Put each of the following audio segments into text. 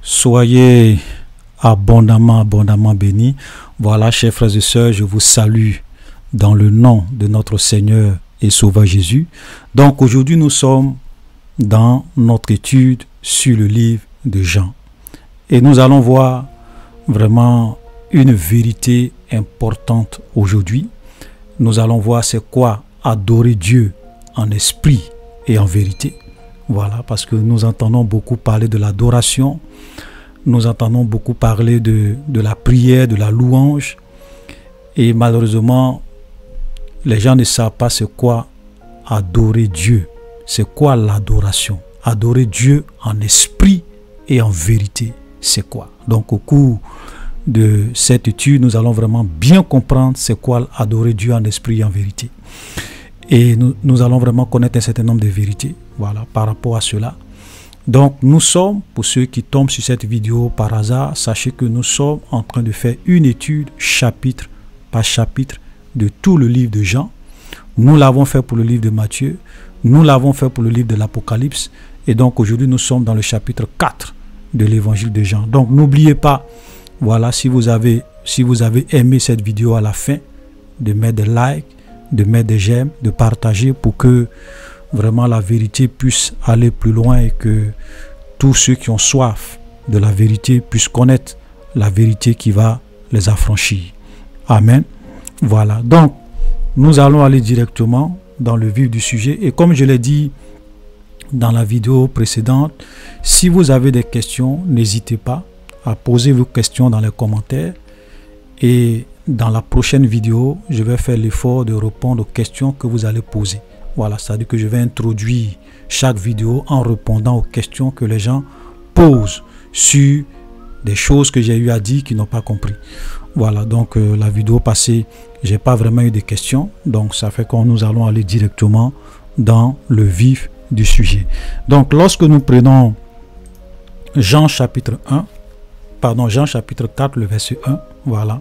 Soyez abondamment bénis. Voilà, chers frères et sœurs, je vous salue dans le nom de notre Seigneur et Sauveur Jésus. Donc aujourd'hui, nous sommes dans notre étude sur le livre de Jean. Et nous allons voir vraiment une vérité importante aujourd'hui. Nous allons voir c'est quoi adorer Dieu en esprit et en vérité. Voilà, parce que nous entendons beaucoup parler de l'adoration, nous entendons beaucoup parler de la prière, de la louange, et malheureusement, les gens ne savent pas c'est quoi adorer Dieu, c'est quoi l'adoration. Adorer Dieu en esprit et en vérité, c'est quoi? Donc au cours de cette étude, nous allons vraiment bien comprendre c'est quoi adorer Dieu en esprit et en vérité. Et nous allons vraiment connaître un certain nombre de vérités, voilà, par rapport à cela. Donc, nous sommes, pour ceux qui tombent sur cette vidéo par hasard, sachez que nous sommes en train de faire une étude, chapitre par chapitre, de tout le livre de Jean. Nous l'avons fait pour le livre de Matthieu, nous l'avons fait pour le livre de l'Apocalypse, et donc aujourd'hui, nous sommes dans le chapitre 4 de l'évangile de Jean. Donc, n'oubliez pas, voilà, si vous avez aimé cette vidéo à la fin, de mettre des likes, de mettre des j'aime, de partager pour que vraiment la vérité puisse aller plus loin et que tous ceux qui ont soif de la vérité puissent connaître la vérité qui va les affranchir. Amen. Voilà. Donc, nous allons aller directement dans le vif du sujet. Et comme je l'ai dit dans la vidéo précédente, si vous avez des questions, n'hésitez pas à poser vos questions dans les commentaires. Et dans la prochaine vidéo, je vais faire l'effort de répondre aux questions que vous allez poser. Voilà, c'est-à-dire que je vais introduire chaque vidéo en répondant aux questions que les gens posent sur des choses que j'ai eu à dire qu'ils n'ont pas compris. Voilà, donc la vidéo passée, j'ai pas vraiment eu de questions. Donc ça fait que nous allons aller directement dans le vif du sujet. Donc lorsque nous prenons Jean chapitre 4, le verset 1, voilà.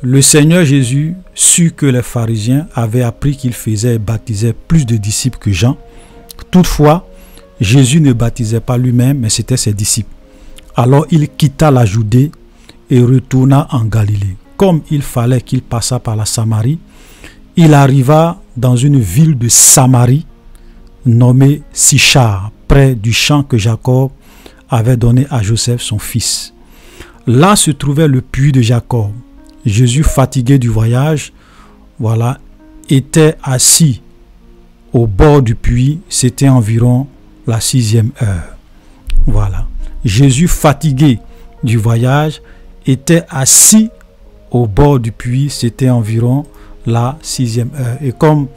Le Seigneur Jésus sut que les pharisiens avaient appris qu'il faisait et baptisait plus de disciples que Jean. Toutefois, Jésus ne baptisait pas lui-même, mais c'était ses disciples. Alors il quitta la Judée et retourna en Galilée. Comme il fallait qu'il passât par la Samarie, il arriva dans une ville de Samarie nommée Sichar, près du champ que Jacob avait donné à Joseph son fils. Là se trouvait le puits de Jacob. Jésus, fatigué du voyage, voilà, était assis au bord du puits. C'était environ la 6e heure. Voilà. Jésus, fatigué du voyage, était assis au bord du puits. C'était environ la 6e heure. Et comme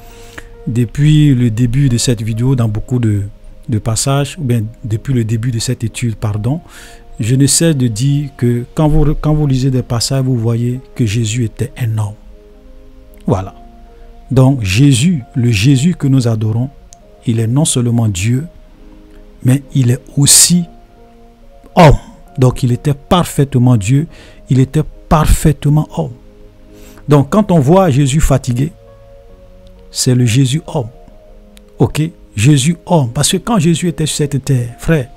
depuis le début de cette vidéo, dans beaucoup de passages, ou bien depuis le début de cette étude, pardon, je ne cesse de dire que quand vous lisez des passages, vous voyez que Jésus était un homme. Voilà. Donc Jésus, le Jésus que nous adorons, il est non seulement Dieu, mais il est aussi homme. Donc il était parfaitement Dieu, il était parfaitement homme. Donc quand on voit Jésus fatigué, c'est le Jésus homme. Ok? Jésus homme. Parce que quand Jésus était sur cette terre, frère,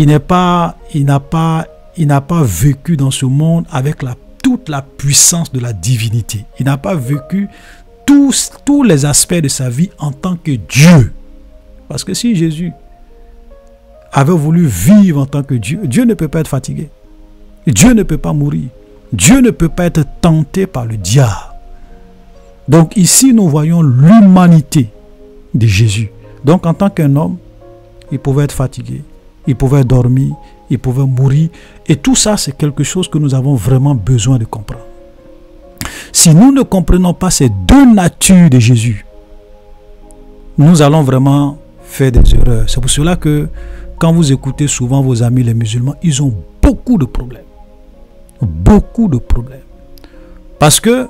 il n'a pas vécu dans ce monde avec toute la puissance de la divinité. Il n'a pas vécu tous les aspects de sa vie en tant que Dieu. Parce que si Jésus avait voulu vivre en tant que Dieu, Dieu ne peut pas être fatigué. Dieu ne peut pas mourir. Dieu ne peut pas être tenté par le diable. Donc ici, nous voyons l'humanité de Jésus. Donc en tant qu'un homme, il pouvait être fatigué. Il pouvait dormir, il pouvait mourir. Et tout ça, c'est quelque chose que nous avons vraiment besoin de comprendre. Si nous ne comprenons pas ces deux natures de Jésus, nous allons vraiment faire des erreurs. C'est pour cela que quand vous écoutez souvent vos amis les musulmans, ils ont beaucoup de problèmes. Beaucoup de problèmes. Parce que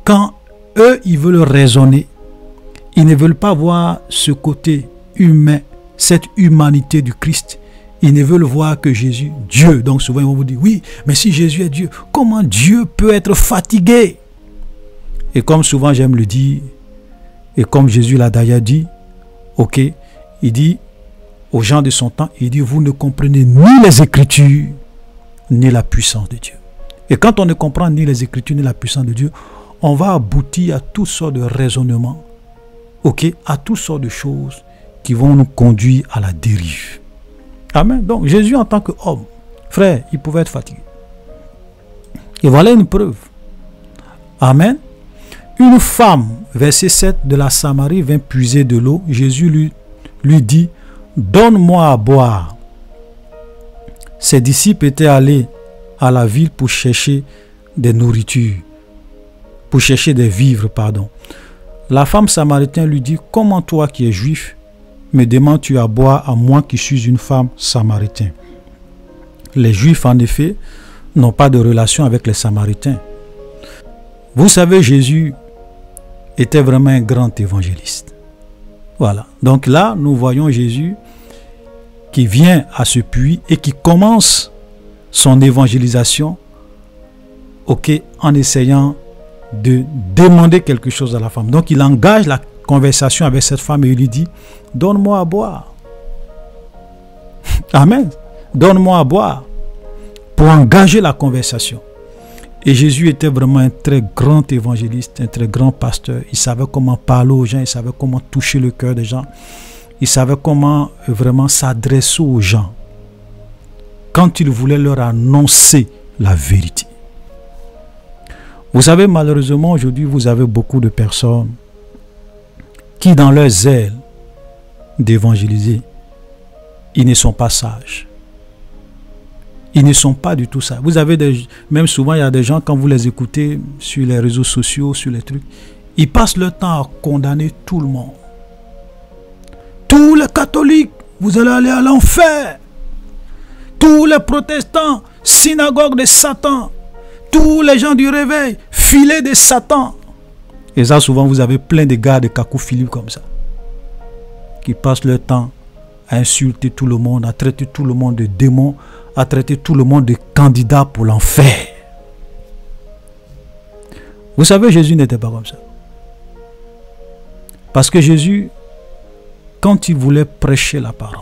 quand eux, ils veulent raisonner, ils ne veulent pas voir ce côté humain, cette humanité du Christ. Ils ne veulent voir que Jésus, Dieu. Donc souvent ils vont vous dire, oui, mais si Jésus est Dieu, comment Dieu peut être fatigué? Et comme souvent j'aime le dire, et comme Jésus l'a d'ailleurs dit, ok, il dit, aux gens de son temps, il dit, vous ne comprenez ni les Écritures, ni la puissance de Dieu. Et quand on ne comprend ni les Écritures, ni la puissance de Dieu, on va aboutir à toutes sortes de raisonnements, à toutes sortes de choses qui vont nous conduire à la dérive. Amen. Donc Jésus en tant qu'homme, frère, il pouvait être fatigué. Et voilà une preuve. Amen. Une femme, verset 7, de la Samarie vint puiser de l'eau. Jésus lui dit, donne-moi à boire. Ses disciples étaient allés à la ville pour chercher des nourritures, pour chercher des vivres, pardon. La femme samaritaine lui dit, comment toi qui es juif, me demandes-tu à boire à moi qui suis une femme samaritaine? Les Juifs, en effet, n'ont pas de relation avec les Samaritains. Vous savez, Jésus était vraiment un grand évangéliste. Voilà. Donc là, nous voyons Jésus qui vient à ce puits et qui commence son évangélisation, en essayant de demander quelque chose à la femme. Donc il engage la conversation avec cette femme et il lui dit, donne-moi à boire. Amen. Donne-moi à boire, pour engager la conversation. Et Jésus était vraiment un très grand évangéliste, un très grand pasteur. Il savait comment parler aux gens, il savait comment toucher le cœur des gens. Il savait comment vraiment s'adresser aux gens quand il voulait leur annoncer la vérité. Vous savez, malheureusement, aujourd'hui, vous avez beaucoup de personnes qui, dans leur zèle d'évangéliser, ils ne sont pas sages. Ils ne sont pas du tout sages. Vous avez même souvent, il y a des gens, quand vous les écoutez sur les réseaux sociaux, sur les trucs, ils passent leur temps à condamner tout le monde. Tous les catholiques, vous allez aller à l'enfer. Tous les protestants, synagogue de Satan. Tous les gens du réveil, filet de Satan. Et ça, souvent, vous avez plein de gars de cacophilie comme ça, qui passent leur temps à insulter tout le monde, à traiter tout le monde de démons, à traiter tout le monde de candidats pour l'enfer. Vous savez, Jésus n'était pas comme ça. Parce que Jésus, quand il voulait prêcher la parole,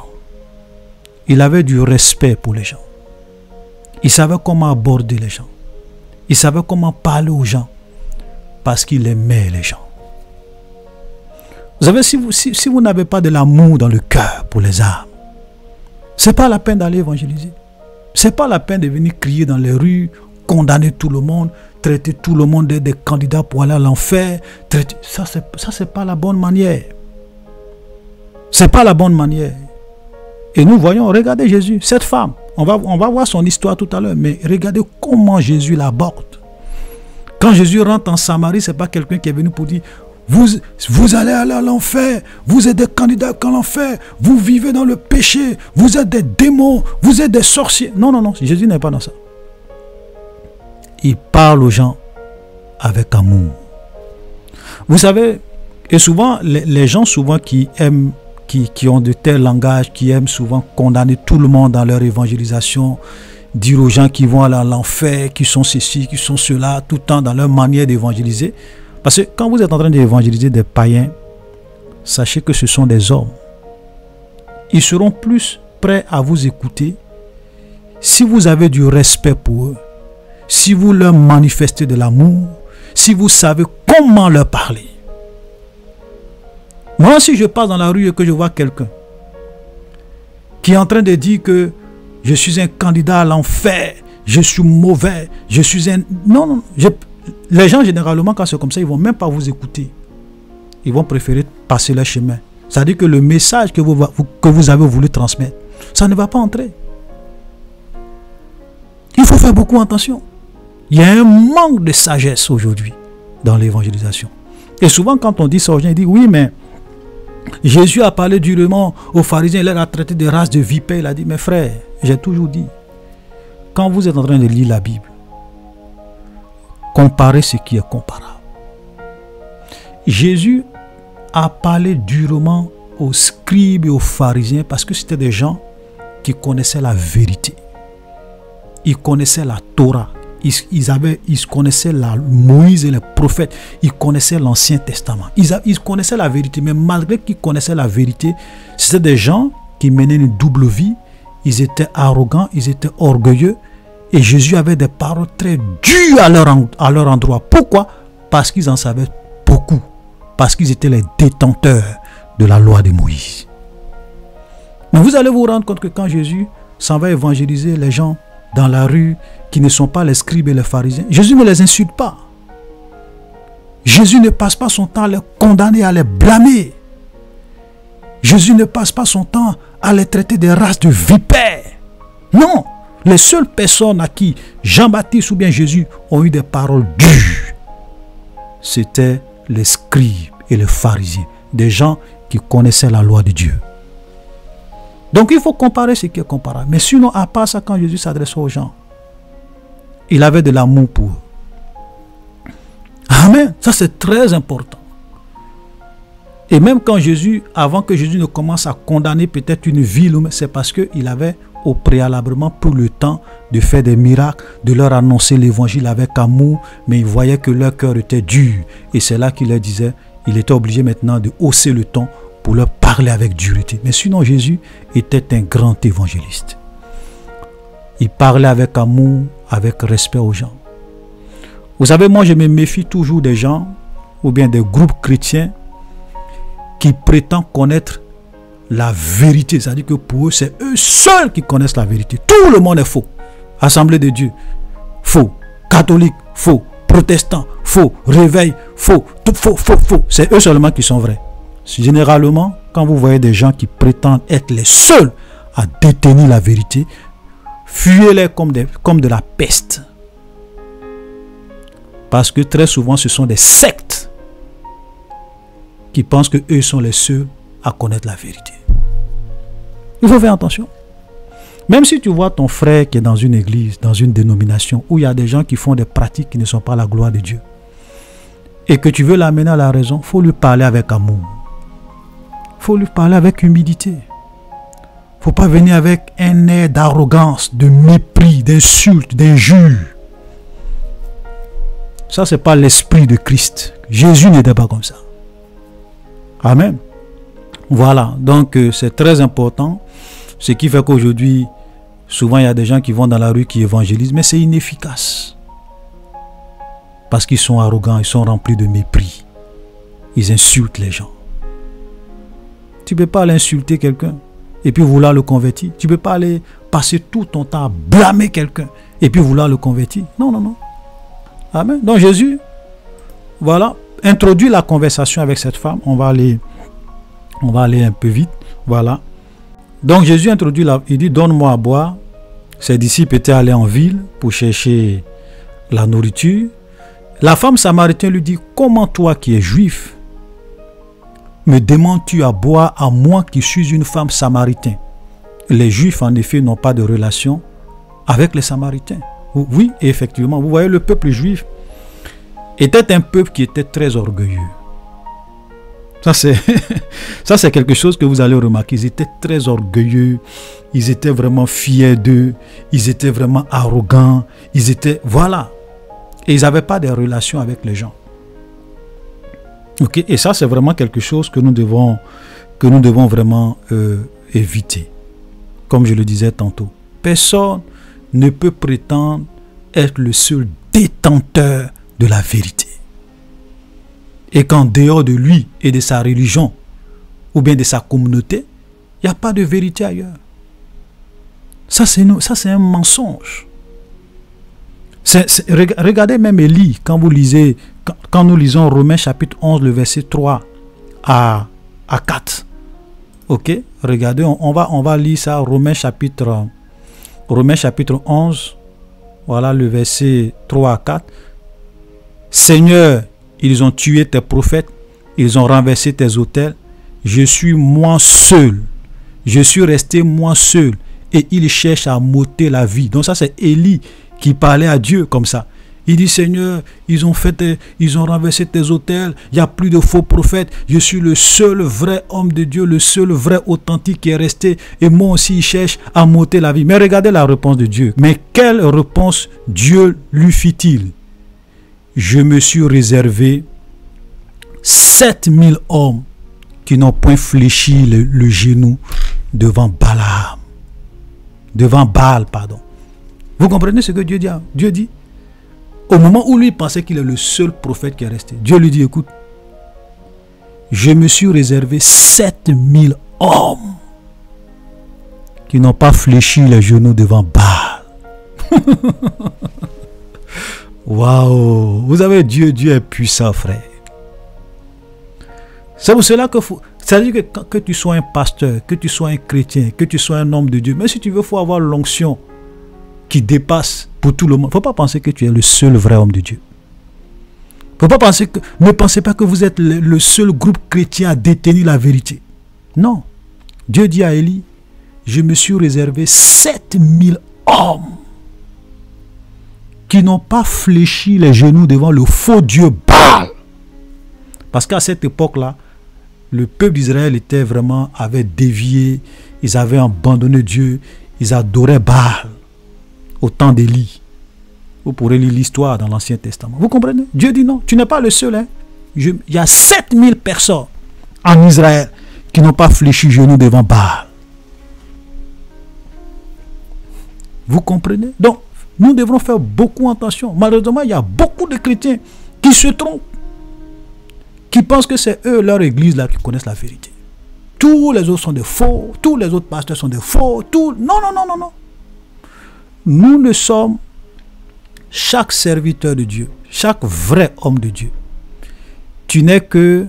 il avait du respect pour les gens. Il savait comment aborder les gens. Il savait comment parler aux gens. Parce qu'il aimait les gens. Vous savez, si vous n'avez pas de l'amour dans le cœur pour les âmes, ce n'est pas la peine d'aller évangéliser. Ce n'est pas la peine de venir crier dans les rues, condamner tout le monde, traiter tout le monde des candidats pour aller à l'enfer. Ça, c'est pas la bonne manière. Ce n'est pas la bonne manière. Et nous voyons, regardez Jésus, cette femme, on va voir son histoire tout à l'heure, mais regardez comment Jésus l'aborde. Quand Jésus rentre en Samarie, ce n'est pas quelqu'un qui est venu pour dire, vous allez aller à l'enfer, vous êtes des candidats à l'enfer, vous vivez dans le péché, vous êtes des démons, vous êtes des sorciers. Non, non, non, Jésus n'est pas dans ça. Il parle aux gens avec amour. Vous savez, et souvent, les gens souvent qui aiment, qui ont de tels langages, qui aiment souvent condamner tout le monde dans leur évangélisation, dire aux gens qui vont aller à l'enfer, qui sont ceci, qui sont cela, tout le temps dans leur manière d'évangéliser. Parce que quand vous êtes en train d'évangéliser des païens, sachez que ce sont des hommes. Ils seront plus prêts à vous écouter si vous avez du respect pour eux, si vous leur manifestez de l'amour, si vous savez comment leur parler. Moi, si je passe dans la rue et que je vois quelqu'un qui est en train de dire que je suis un candidat à l'enfer, je suis mauvais, je suis un... Non, non, les gens, généralement, quand c'est comme ça, ils ne vont même pas vous écouter. Ils vont préférer passer leur chemin. C'est-à-dire que le message que vous avez voulu transmettre, ça ne va pas entrer. Il faut faire beaucoup attention. Il y a un manque de sagesse aujourd'hui dans l'évangélisation. Et souvent, quand on dit ça aux gens, ils disent, oui, mais Jésus a parlé durement aux pharisiens, il leur a traité de race de vipères. Il a dit, mes frères, j'ai toujours dit, quand vous êtes en train de lire la Bible, comparez ce qui est comparable. Jésus a parlé durement aux scribes et aux pharisiens parce que c'était des gens qui connaissaient la vérité. Ils connaissaient la Torah. Ils connaissaient Moïse et les prophètes. Ils connaissaient l'Ancien Testament. Ils connaissaient la vérité. Mais malgré qu'ils connaissaient la vérité, c'était des gens qui menaient une double vie. Ils étaient arrogants, ils étaient orgueilleux. Et Jésus avait des paroles très dures à leur endroit. Pourquoi? Parce qu'ils en savaient beaucoup. Parce qu'ils étaient les détenteurs de la loi de Moïse. Mais vous allez vous rendre compte que quand Jésus s'en va évangéliser les gens dans la rue qui ne sont pas les scribes et les pharisiens, Jésus ne les insulte pas. Jésus ne passe pas son temps à les condamner, à les blâmer. Jésus ne passe pas son temps à les traiter des races de vipères. Non. Les seules personnes à qui Jean-Baptiste ou bien Jésus ont eu des paroles dures, c'était les scribes et les pharisiens, des gens qui connaissaient la loi de Dieu. Donc il faut comparer ce qui est comparable. Mais sinon, à part ça, quand Jésus s'adressait aux gens, il avait de l'amour pour eux. Amen. Ça c'est très important. Et même quand Jésus, avant que Jésus ne commence à condamner peut-être une ville, c'est parce qu'il avait au préalablement pris le temps de faire des miracles, de leur annoncer l'évangile avec amour, mais il voyait que leur cœur était dur. Et c'est là qu'il leur disait, il était obligé maintenant de hausser le ton pour leur parler avec dureté. Mais sinon, Jésus était un grand évangéliste. Il parlait avec amour, avec respect aux gens. Vous savez, moi je me méfie toujours des gens, ou bien des groupes chrétiens, qui prétendent connaître la vérité. C'est-à-dire que pour eux, c'est eux seuls qui connaissent la vérité. Tout le monde est faux. Assemblée de Dieu, faux. Catholique, faux. Protestant, faux. Réveil, faux. Tout faux, faux, faux. C'est eux seulement qui sont vrais. Généralement, quand vous voyez des gens qui prétendent être les seuls à détenir la vérité, fuyez-les comme de la peste. Parce que très souvent, ce sont des sectes qui pensent qu'eux sont les seuls à connaître la vérité. Il faut faire attention. Même si tu vois ton frère qui est dans une église, dans une dénomination, où il y a des gens qui font des pratiques qui ne sont pas la gloire de Dieu, et que tu veux l'amener à la raison, il faut lui parler avec amour. Il faut lui parler avec humilité. Il ne faut pas venir avec un air d'arrogance, de mépris, d'insulte, d'injure. Ça, ce n'est pas l'esprit de Christ. Jésus n'était pas comme ça. Amen. Voilà, donc c'est très important. Ce qui fait qu'aujourd'hui, souvent il y a des gens qui vont dans la rue qui évangélisent, mais c'est inefficace. Parce qu'ils sont arrogants, ils sont remplis de mépris. Ils insultent les gens. Tu ne peux pas aller insulter quelqu'un et puis vouloir le convertir. Tu ne peux pas aller passer tout ton temps à blâmer quelqu'un et puis vouloir le convertir. Non, non, non. Amen. Donc Jésus, voilà, introduit la conversation avec cette femme. On va aller un peu vite. Voilà. Donc Jésus introduit, il dit, donne-moi à boire. Ses disciples étaient allés en ville pour chercher la nourriture. La femme samaritaine lui dit, comment toi qui es juif, me demandes-tu à boire à moi qui suis une femme samaritaine? Les juifs en effet n'ont pas de relation avec les samaritains. Oui, effectivement, vous voyez, le peuple juif était un peuple qui était très orgueilleux. Ça c'est quelque chose que vous allez remarquer. Ils étaient très orgueilleux. Ils étaient vraiment fiers d'eux. Ils étaient vraiment arrogants. Ils étaient... Voilà. Et ils n'avaient pas de relation avec les gens. Ok. Et ça, c'est vraiment quelque chose que nous devons vraiment éviter. Comme je le disais tantôt. Personne ne peut prétendre être le seul détenteur de la vérité. Et qu'en dehors de lui et de sa religion, ou bien de sa communauté, il n'y a pas de vérité ailleurs. Ça, c'est un mensonge. Regardez même Élie, quand nous lisons Romains chapitre 11, le verset 3 à 4. Ok, regardez, on va lire ça, Romains chapitre 11, voilà le verset 3 à 4. Seigneur, ils ont tué tes prophètes, ils ont renversé tes autels. Je suis moi seul. Je suis resté moi seul. Et ils cherchent à m'ôter la vie. Donc ça c'est Élie qui parlait à Dieu comme ça. Il dit, Seigneur, ils ont renversé tes autels. Il n'y a plus de faux prophètes. Je suis le seul vrai homme de Dieu, le seul vrai authentique qui est resté. Et moi aussi, ils cherchent à m'ôter la vie. Mais regardez la réponse de Dieu. Mais quelle réponse Dieu lui fit-il? Je me suis réservé 7000 hommes qui n'ont point fléchi le genou, devant Balaam. Devant Baal, pardon. Vous comprenez ce que Dieu dit? Dieu dit, au moment où lui pensait qu'il est le seul prophète qui est resté, Dieu lui dit, écoute, je me suis réservé 7000 hommes qui n'ont pas fléchi les genoux devant Baal. Waouh! Vous savez, Dieu est puissant, frère. C'est pour cela que ça veut dire que tu sois un pasteur, que tu sois un chrétien, que tu sois un homme de Dieu, mais si tu veux, il faut avoir l'onction qui dépasse pour tout le monde. Il ne faut pas penser que tu es le seul vrai homme de Dieu. Ne pensez pas que vous êtes le seul groupe chrétien à détenir la vérité. Non. Dieu dit à Élie, je me suis réservé 7000 hommes qui n'ont pas fléchi les genoux devant le faux Dieu Baal. Parce qu'à cette époque-là, le peuple d'Israël avait dévié, ils avaient abandonné Dieu, ils adoraient Baal au temps d'Élie. Vous pourrez lire l'histoire dans l'Ancien Testament. Vous comprenez? Dieu dit non, tu n'es pas le seul. Hein? Il y a 7000 personnes en Israël qui n'ont pas fléchi genoux devant Baal. Vous comprenez? Donc, nous devrons faire beaucoup attention. Malheureusement, il y a beaucoup de chrétiens qui se trompent, qui pensent que c'est eux, leur église, là, qui connaissent la vérité. Tous les autres sont des faux, tous les autres pasteurs sont des faux, Non. Nous ne sommes, chaque serviteur de Dieu, chaque vrai homme de Dieu, tu n'es que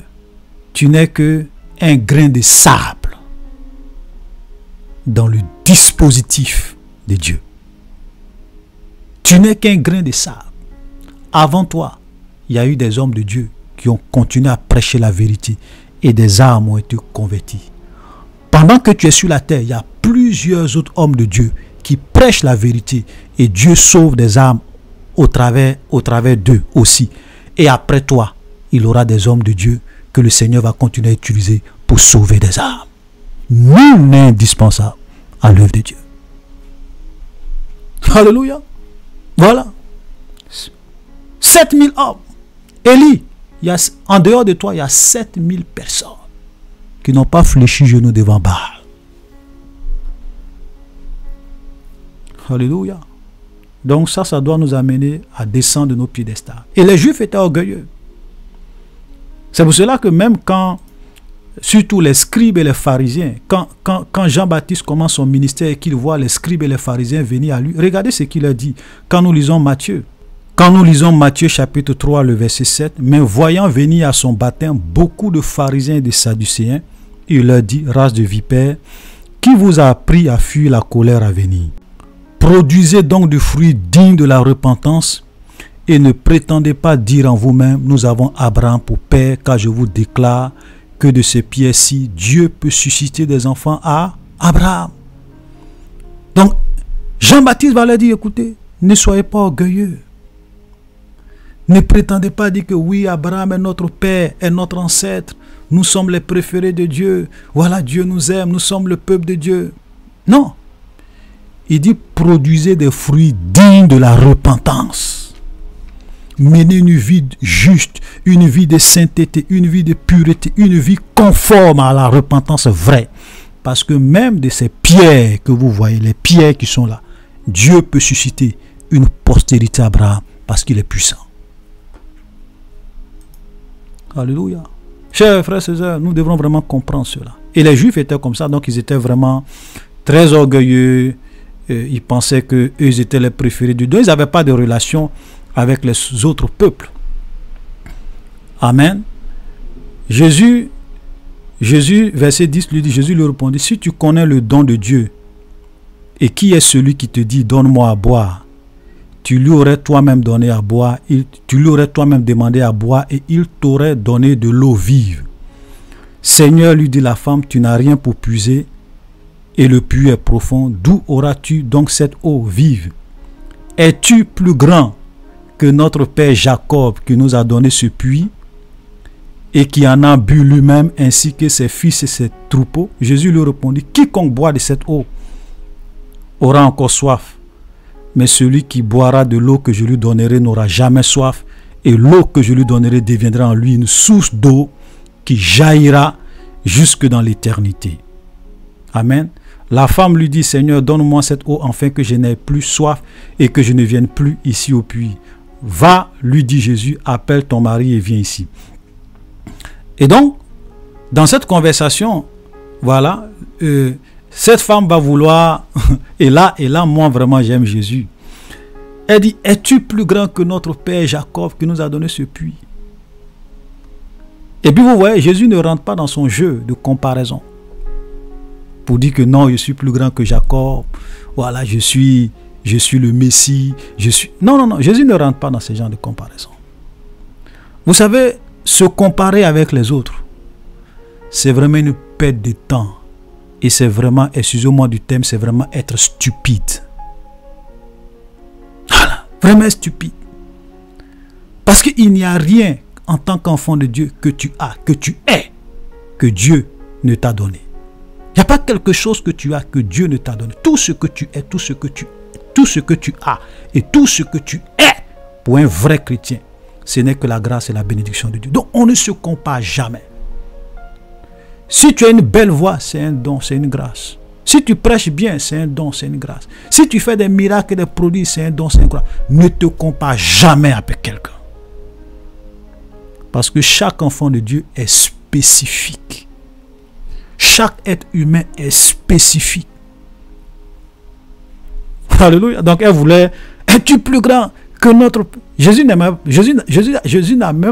un grain de sable dans le dispositif de Dieu. Tu n'es qu'un grain de sable. Avant toi, il y a eu des hommes de Dieu qui ont continué à prêcher la vérité et des âmes ont été converties. Pendant que tu es sur la terre, il y a plusieurs autres hommes de Dieu qui prêchent la vérité et Dieu sauve des âmes au travers d'eux aussi. Et après toi, il aura des hommes de Dieu que le Seigneur va continuer à utiliser pour sauver des âmes. Nul n'est indispensable à l'œuvre de Dieu. Alléluia. Voilà. 7000 hommes. Élie, en dehors de toi, il y a 7000 personnes qui n'ont pas fléchi genoux devant Baal. Alléluia. Donc ça doit nous amener à descendre de nos piédestals. Et les Juifs étaient orgueilleux. C'est pour cela que même quand, surtout les scribes et les pharisiens, quand Jean-Baptiste commence son ministère et qu'il voit les scribes et les pharisiens venir à lui, regardez ce qu'il a dit quand nous lisons Matthieu. Quand nous lisons Matthieu chapitre 3, le verset 7, « Mais voyant venir à son baptême beaucoup de pharisiens et de sadducéens, il leur dit, race de vipères, qui vous a appris à fuir la colère à venir? Produisez donc du fruit digne de la repentance et ne prétendez pas dire en vous-même, nous avons Abraham pour père, car je vous déclare que de ces pierres-ci, Dieu peut susciter des enfants à Abraham. » Donc, Jean-Baptiste va leur dire, écoutez, ne soyez pas orgueilleux. Ne prétendez pas dire que oui, Abraham est notre père, est notre ancêtre. Nous sommes les préférés de Dieu. Voilà, Dieu nous aime, nous sommes le peuple de Dieu. Non. Il dit, produisez des fruits dignes de la repentance. Menez une vie juste, une vie de sainteté, une vie de pureté, une vie conforme à la repentance vraie. Parce que même de ces pierres que vous voyez, les pierres qui sont là, Dieu peut susciter une postérité à Abraham parce qu'il est puissant. Alléluia. Chers frères et sœurs, nous devrons vraiment comprendre cela. Et les Juifs étaient comme ça, donc ils étaient vraiment très orgueilleux. Ils pensaient qu'eux étaient les préférés de Dieu. Ils n'avaient pas de relation avec les autres peuples. Amen. Jésus, verset 10, lui dit, Jésus lui répondit, si tu connais le don de Dieu, et qui est celui qui te dit, donne-moi à boire, tu lui aurais toi-même donné à boire, tu lui aurais toi-même demandé à boire, et il t'aurait donné de l'eau vive. Seigneur, lui dit la femme, tu n'as rien pour puiser, et le puits est profond. D'où auras-tu donc cette eau vive? Es-tu plus grand que notre père Jacob qui nous a donné ce puits et qui en a bu lui-même ainsi que ses fils et ses troupeaux? Jésus lui répondit, quiconque boit de cette eau aura encore soif, mais celui qui boira de l'eau que je lui donnerai n'aura jamais soif, et l'eau que je lui donnerai deviendra en lui une source d'eau qui jaillira jusque dans l'éternité. Amen. La femme lui dit, Seigneur, donne-moi cette eau afin que je n'ai plus soif et que je ne vienne plus ici au puits. Va, lui dit Jésus, appelle ton mari et viens ici. Et donc, dans cette conversation, voilà, cette femme va vouloir, et là, moi vraiment j'aime Jésus. Elle dit, es-tu plus grand que notre père Jacob qui nous a donné ce puits? Et puis vous voyez, Jésus ne rentre pas dans son jeu de comparaison. Pour dire que non, je suis plus grand que Jacob, voilà, je suis le Messie, Non, Jésus ne rentre pas dans ce genre de comparaison. Vous savez, se comparer avec les autres, c'est vraiment une perte de temps. Et c'est vraiment, excusez-moi du thème, c'est vraiment être stupide. Voilà, vraiment stupide. Parce qu'il n'y a rien en tant qu'enfant de Dieu que tu as, que tu es, que Dieu ne t'a donné. Il n'y a pas quelque chose que tu as que Dieu ne t'a donné. Tout ce que tu es, tout ce que tu as et tout ce que tu es pour un vrai chrétien, ce n'est que la grâce et la bénédiction de Dieu. Donc on ne se compare jamais. Si tu as une belle voix, c'est un don, c'est une grâce. Si tu prêches bien, c'est un don, c'est une grâce. Si tu fais des miracles et des produits, c'est un don, c'est une grâce. Ne te compare jamais avec quelqu'un. Parce que chaque enfant de Dieu est spécifique. Chaque être humain est spécifique. Alléluia. Donc elle voulait, es-tu plus grand que notre... Jésus n'est même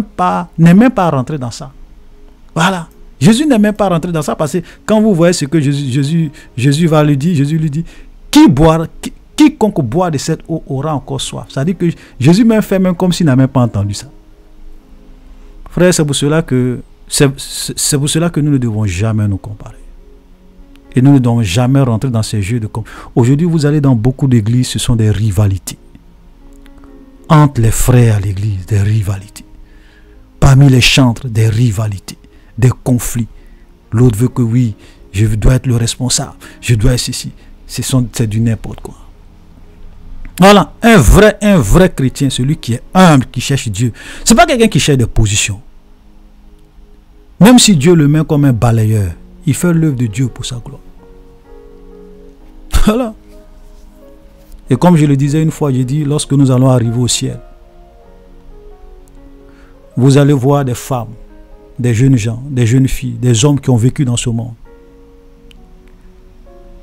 pas rentré dans ça. Voilà. Jésus n'est même pas rentré dans ça parce que quand vous voyez ce que Jésus va lui dire, Jésus lui dit, quiconque boit de cette eau aura encore soif. C'est-à-dire que Jésus même fait même comme s'il n'a même pas entendu ça. Frère, c'est pour cela que nous ne devons jamais nous comparer. Et nous ne devons jamais rentrer dans ces jeux de comparaison. Aujourd'hui, vous allez dans beaucoup d'églises, ce sont des rivalités. Entre les frères à l'église, des rivalités. Parmi les chantres, des rivalités, des conflits. L'autre veut que oui, je dois être le responsable, je dois être ceci. C'est du n'importe quoi. Voilà, un vrai chrétien, celui qui est humble, qui cherche Dieu. Ce n'est pas quelqu'un qui cherche des positions. Même si Dieu le met comme un balayeur, il fait l'œuvre de Dieu pour sa gloire. Voilà. Et comme je le disais une fois, j'ai dit, lorsque nous allons arriver au ciel, vous allez voir des femmes, des jeunes gens, des jeunes filles, des hommes qui ont vécu dans ce monde.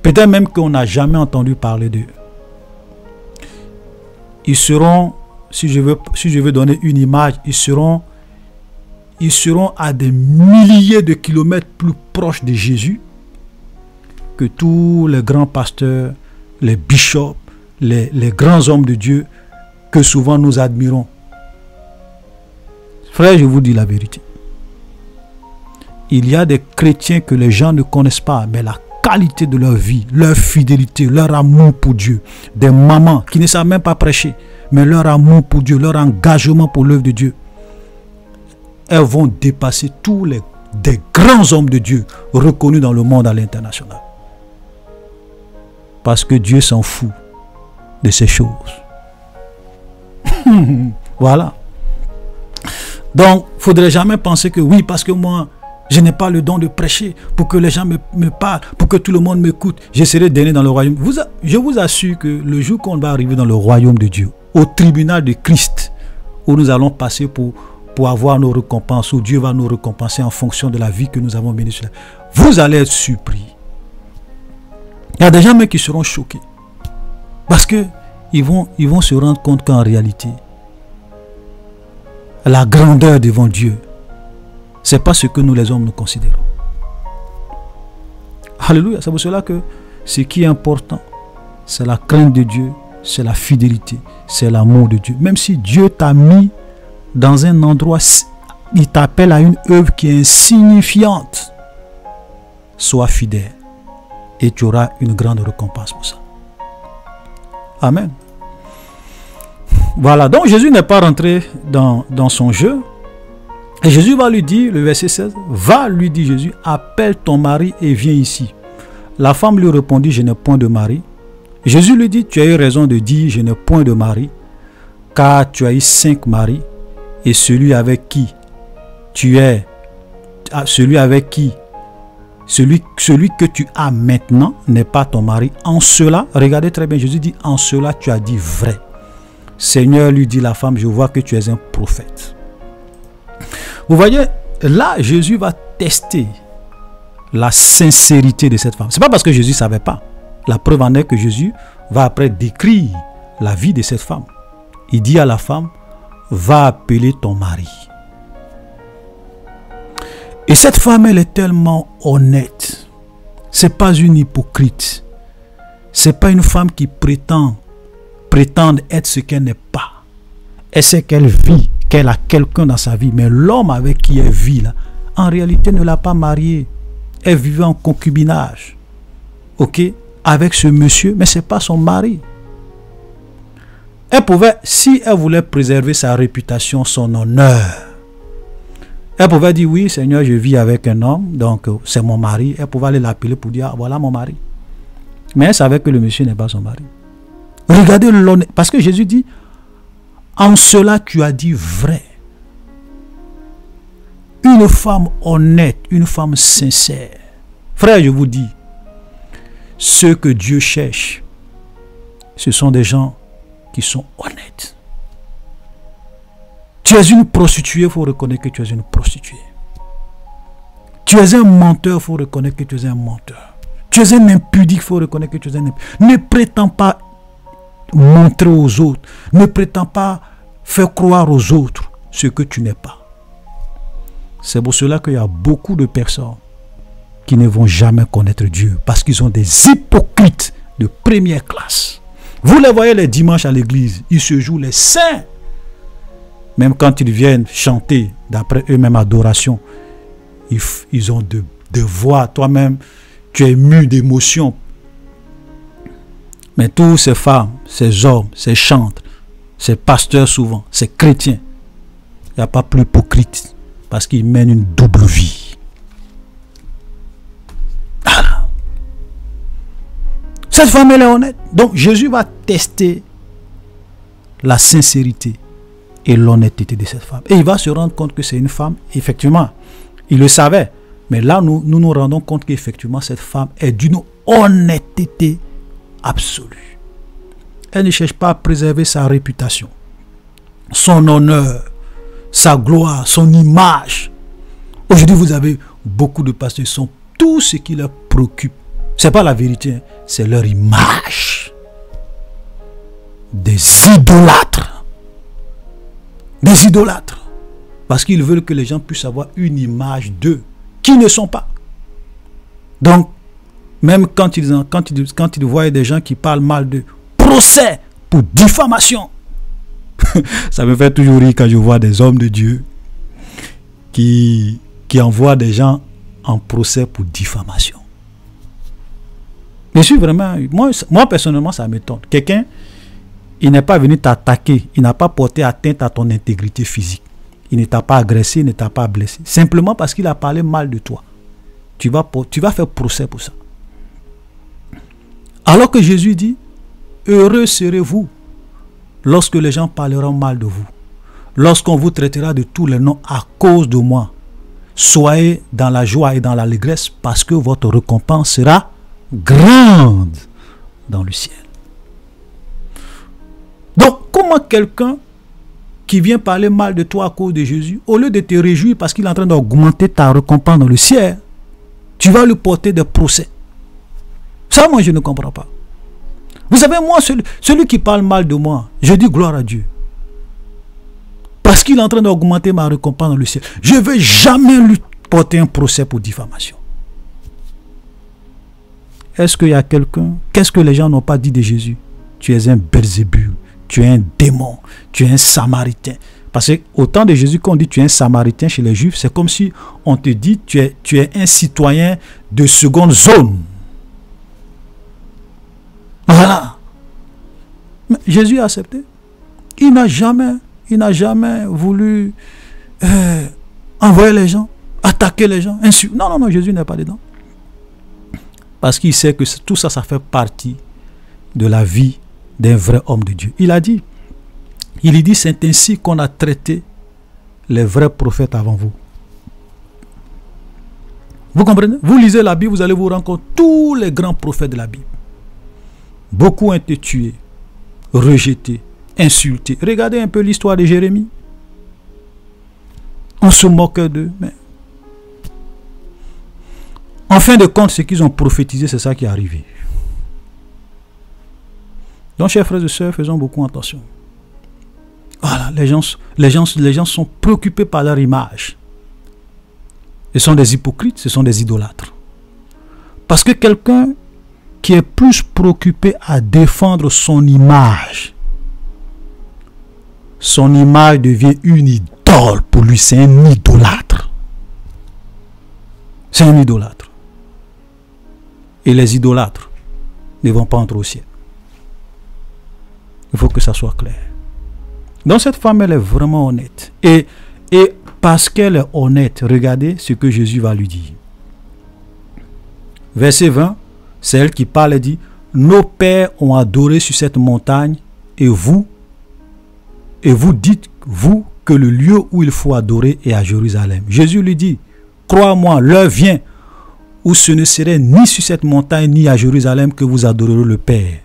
Peut-être même qu'on n'a jamais entendu parler d'eux. Ils seront, si je veux donner une image, ils seront à des milliers de kilomètres plus proches de Jésus que tous les grands pasteurs, les bishops, les grands hommes de Dieu que souvent nous admirons. Frère, je vous dis la vérité. Il y a des chrétiens que les gens ne connaissent pas, mais la qualité de leur vie, leur fidélité, leur amour pour Dieu, des mamans qui ne savent même pas prêcher, mais leur amour pour Dieu, leur engagement pour l'œuvre de Dieu, elles vont dépasser des grands hommes de Dieu reconnus dans le monde à l'international. Parce que Dieu s'en fout de ces choses. Voilà. Donc, il ne faudrait jamais penser que oui, parce que moi, je n'ai pas le don de prêcher pour que les gens me parlent, pour que tout le monde m'écoute. Je serai dernier dans le royaume. Je vous assure que le jour qu'on va arriver dans le royaume de Dieu, au tribunal de Christ, où nous allons passer pour avoir nos récompenses, où Dieu va nous récompenser en fonction de la vie que nous avons menée sur la... Vous allez être surpris. Il y a des gens même qui seront choqués. Parce que ils vont se rendre compte qu'en réalité, la grandeur devant Dieu, ce n'est pas ce que nous les hommes nous considérons. Alléluia. C'est pour cela que ce qui est important, c'est la crainte de Dieu, c'est la fidélité, c'est l'amour de Dieu. Même si Dieu t'a mis dans un endroit, il t'appelle à une œuvre qui est insignifiante, sois fidèle et tu auras une grande récompense pour ça. Amen. Voilà, donc Jésus n'est pas rentré dans son jeu. Et Jésus va lui dire, le verset 16, va, lui dit Jésus, appelle ton mari et viens ici. La femme lui répondit, je n'ai point de mari. Jésus lui dit, tu as eu raison de dire, je n'ai point de mari, car tu as eu 5 maris, et celui avec qui celui que tu as maintenant n'est pas ton mari. En cela, regardez très bien, Jésus dit, en cela tu as dit vrai. Seigneur, lui dit la femme, je vois que tu es un prophète. Vous voyez, là, Jésus va tester la sincérité de cette femme. Ce n'est pas parce que Jésus ne savait pas. La preuve en est que Jésus va après décrire la vie de cette femme. Il dit à la femme, va appeler ton mari. Et cette femme, elle est tellement honnête. Ce n'est pas une hypocrite. Ce n'est pas une femme qui prétend être ce qu'elle n'est pas. Elle sait qu'elle vit, qu'elle a quelqu'un dans sa vie. Mais l'homme avec qui elle vit, là, en réalité, ne l'a pas mariée. Elle vivait en concubinage. Ok? Avec ce monsieur, mais ce n'est pas son mari. Elle pouvait, si elle voulait préserver sa réputation, son honneur, elle pouvait dire, oui, Seigneur, je vis avec un homme, donc c'est mon mari. Elle pouvait aller l'appeler pour dire, ah, voilà mon mari. Mais elle savait que le monsieur n'est pas son mari. Regardez l'honneur, parce que Jésus dit, en cela tu as dit vrai. Une femme honnête, une femme sincère. Frère, je vous dis, ceux que Dieu cherche, ce sont des gens qui sont honnêtes. Tu es une prostituée, il faut reconnaître que tu es une prostituée. Tu es un menteur, il faut reconnaître que tu es un menteur. Tu es un impudique, il faut reconnaître que tu es un impudique. Ne prétends pas montrer aux autres, ne prétends pas faire croire aux autres ce que tu n'es pas. C'est pour cela qu'il y a beaucoup de personnes qui ne vont jamais connaître Dieu parce qu'ils ont des hypocrites de première classe. Vous les voyez les dimanches à l'église, ils se jouent les saints. Même quand ils viennent chanter d'après eux-mêmes adoration, ils ont de voix. Toi-même, tu es ému d'émotion. Mais tous ces femmes, ces hommes, ces chantres, ces pasteurs souvent, ces chrétiens, il n'y a pas plus hypocrite parce qu'ils mènent une double vie. Voilà. Cette femme, elle est honnête. Donc Jésus va tester la sincérité et l'honnêteté de cette femme. Et il va se rendre compte que c'est une femme, effectivement, il le savait. Mais là, nous nous rendons compte qu'effectivement, cette femme est d'une honnêteté absolue. Elle ne cherche pas à préserver sa réputation, son honneur, sa gloire, son image. Aujourd'hui, vous avez beaucoup de pasteurs qui sont tout ce qui leur préoccupe. Ce n'est pas la vérité, hein, c'est leur image. Des idolâtres. Des idolâtres. Parce qu'ils veulent que les gens puissent avoir une image d'eux, qui ne sont pas. Donc, même quand ils voient des gens qui parlent mal d'eux, procès pour diffamation. Ça me fait toujours rire quand je vois des hommes de Dieu qui envoient des gens en procès pour diffamation. Je suis vraiment... Moi personnellement, ça m'étonne. Quelqu'un, il n'est pas venu t'attaquer, il n'a pas porté atteinte à ton intégrité physique. Il ne t'a pas agressé, il ne t'a pas blessé. Simplement parce qu'il a parlé mal de toi. Tu vas faire procès pour ça. Alors que Jésus dit, heureux serez-vous lorsque les gens parleront mal de vous. Lorsqu'on vous traitera de tous les noms à cause de moi. Soyez dans la joie et dans l'allégresse parce que votre récompense sera grande dans le ciel. Donc, comment quelqu'un qui vient parler mal de toi à cause de Jésus, au lieu de te réjouir parce qu'il est en train d'augmenter ta récompense dans le ciel, tu vas lui porter des procès. Ça, moi, je ne comprends pas. Vous savez, moi, celui qui parle mal de moi, je dis gloire à Dieu. Parce qu'il est en train d'augmenter ma récompense dans le ciel. Je ne vais jamais lui porter un procès pour diffamation. Est-ce qu'il y a quelqu'un? Qu'est-ce que les gens n'ont pas dit de Jésus? Tu es un Belzébul, tu es un démon, tu es un Samaritain. Parce qu'au temps de Jésus, quand on dit tu es un Samaritain chez les Juifs, c'est comme si on te dit tu es un citoyen de seconde zone. Voilà. Mais Jésus a accepté. Il n'a jamais voulu envoyer les gens, attaquer les gens, insulter. Non, Jésus n'est pas dedans. Parce qu'il sait que tout ça, ça fait partie de la vie d'un vrai homme de Dieu. Il dit, c'est ainsi qu'on a traité les vrais prophètes avant vous. Vous comprenez? Vous lisez la Bible, vous allez vous rendre compte, tous les grands prophètes de la Bible. Beaucoup ont été tués, rejetés, insultés. Regardez un peu l'histoire de Jérémie. On se moque d'eux. Mais en fin de compte, ce qu'ils ont prophétisé, c'est ça qui est arrivé. Donc, chers frères et sœurs, faisons beaucoup attention. Voilà, les gens sont préoccupés par leur image. Ce sont des hypocrites, ce sont des idolâtres. Parce que quelqu'un qui est plus préoccupé à défendre son image devient une idole pour lui. C'est un idolâtre. C'est un idolâtre. Et les idolâtres ne vont pas entrer au ciel. Il faut que ça soit clair. Donc cette femme, elle est vraiment honnête. Et parce qu'elle est honnête, regardez ce que Jésus va lui dire. Verset 20, c'est elle qui parle et dit, nos pères ont adoré sur cette montagne et vous dites, vous, que le lieu où il faut adorer est à Jérusalem. Jésus lui dit, crois-moi, l'heure vient où ce ne serait ni sur cette montagne ni à Jérusalem que vous adorerez le Père.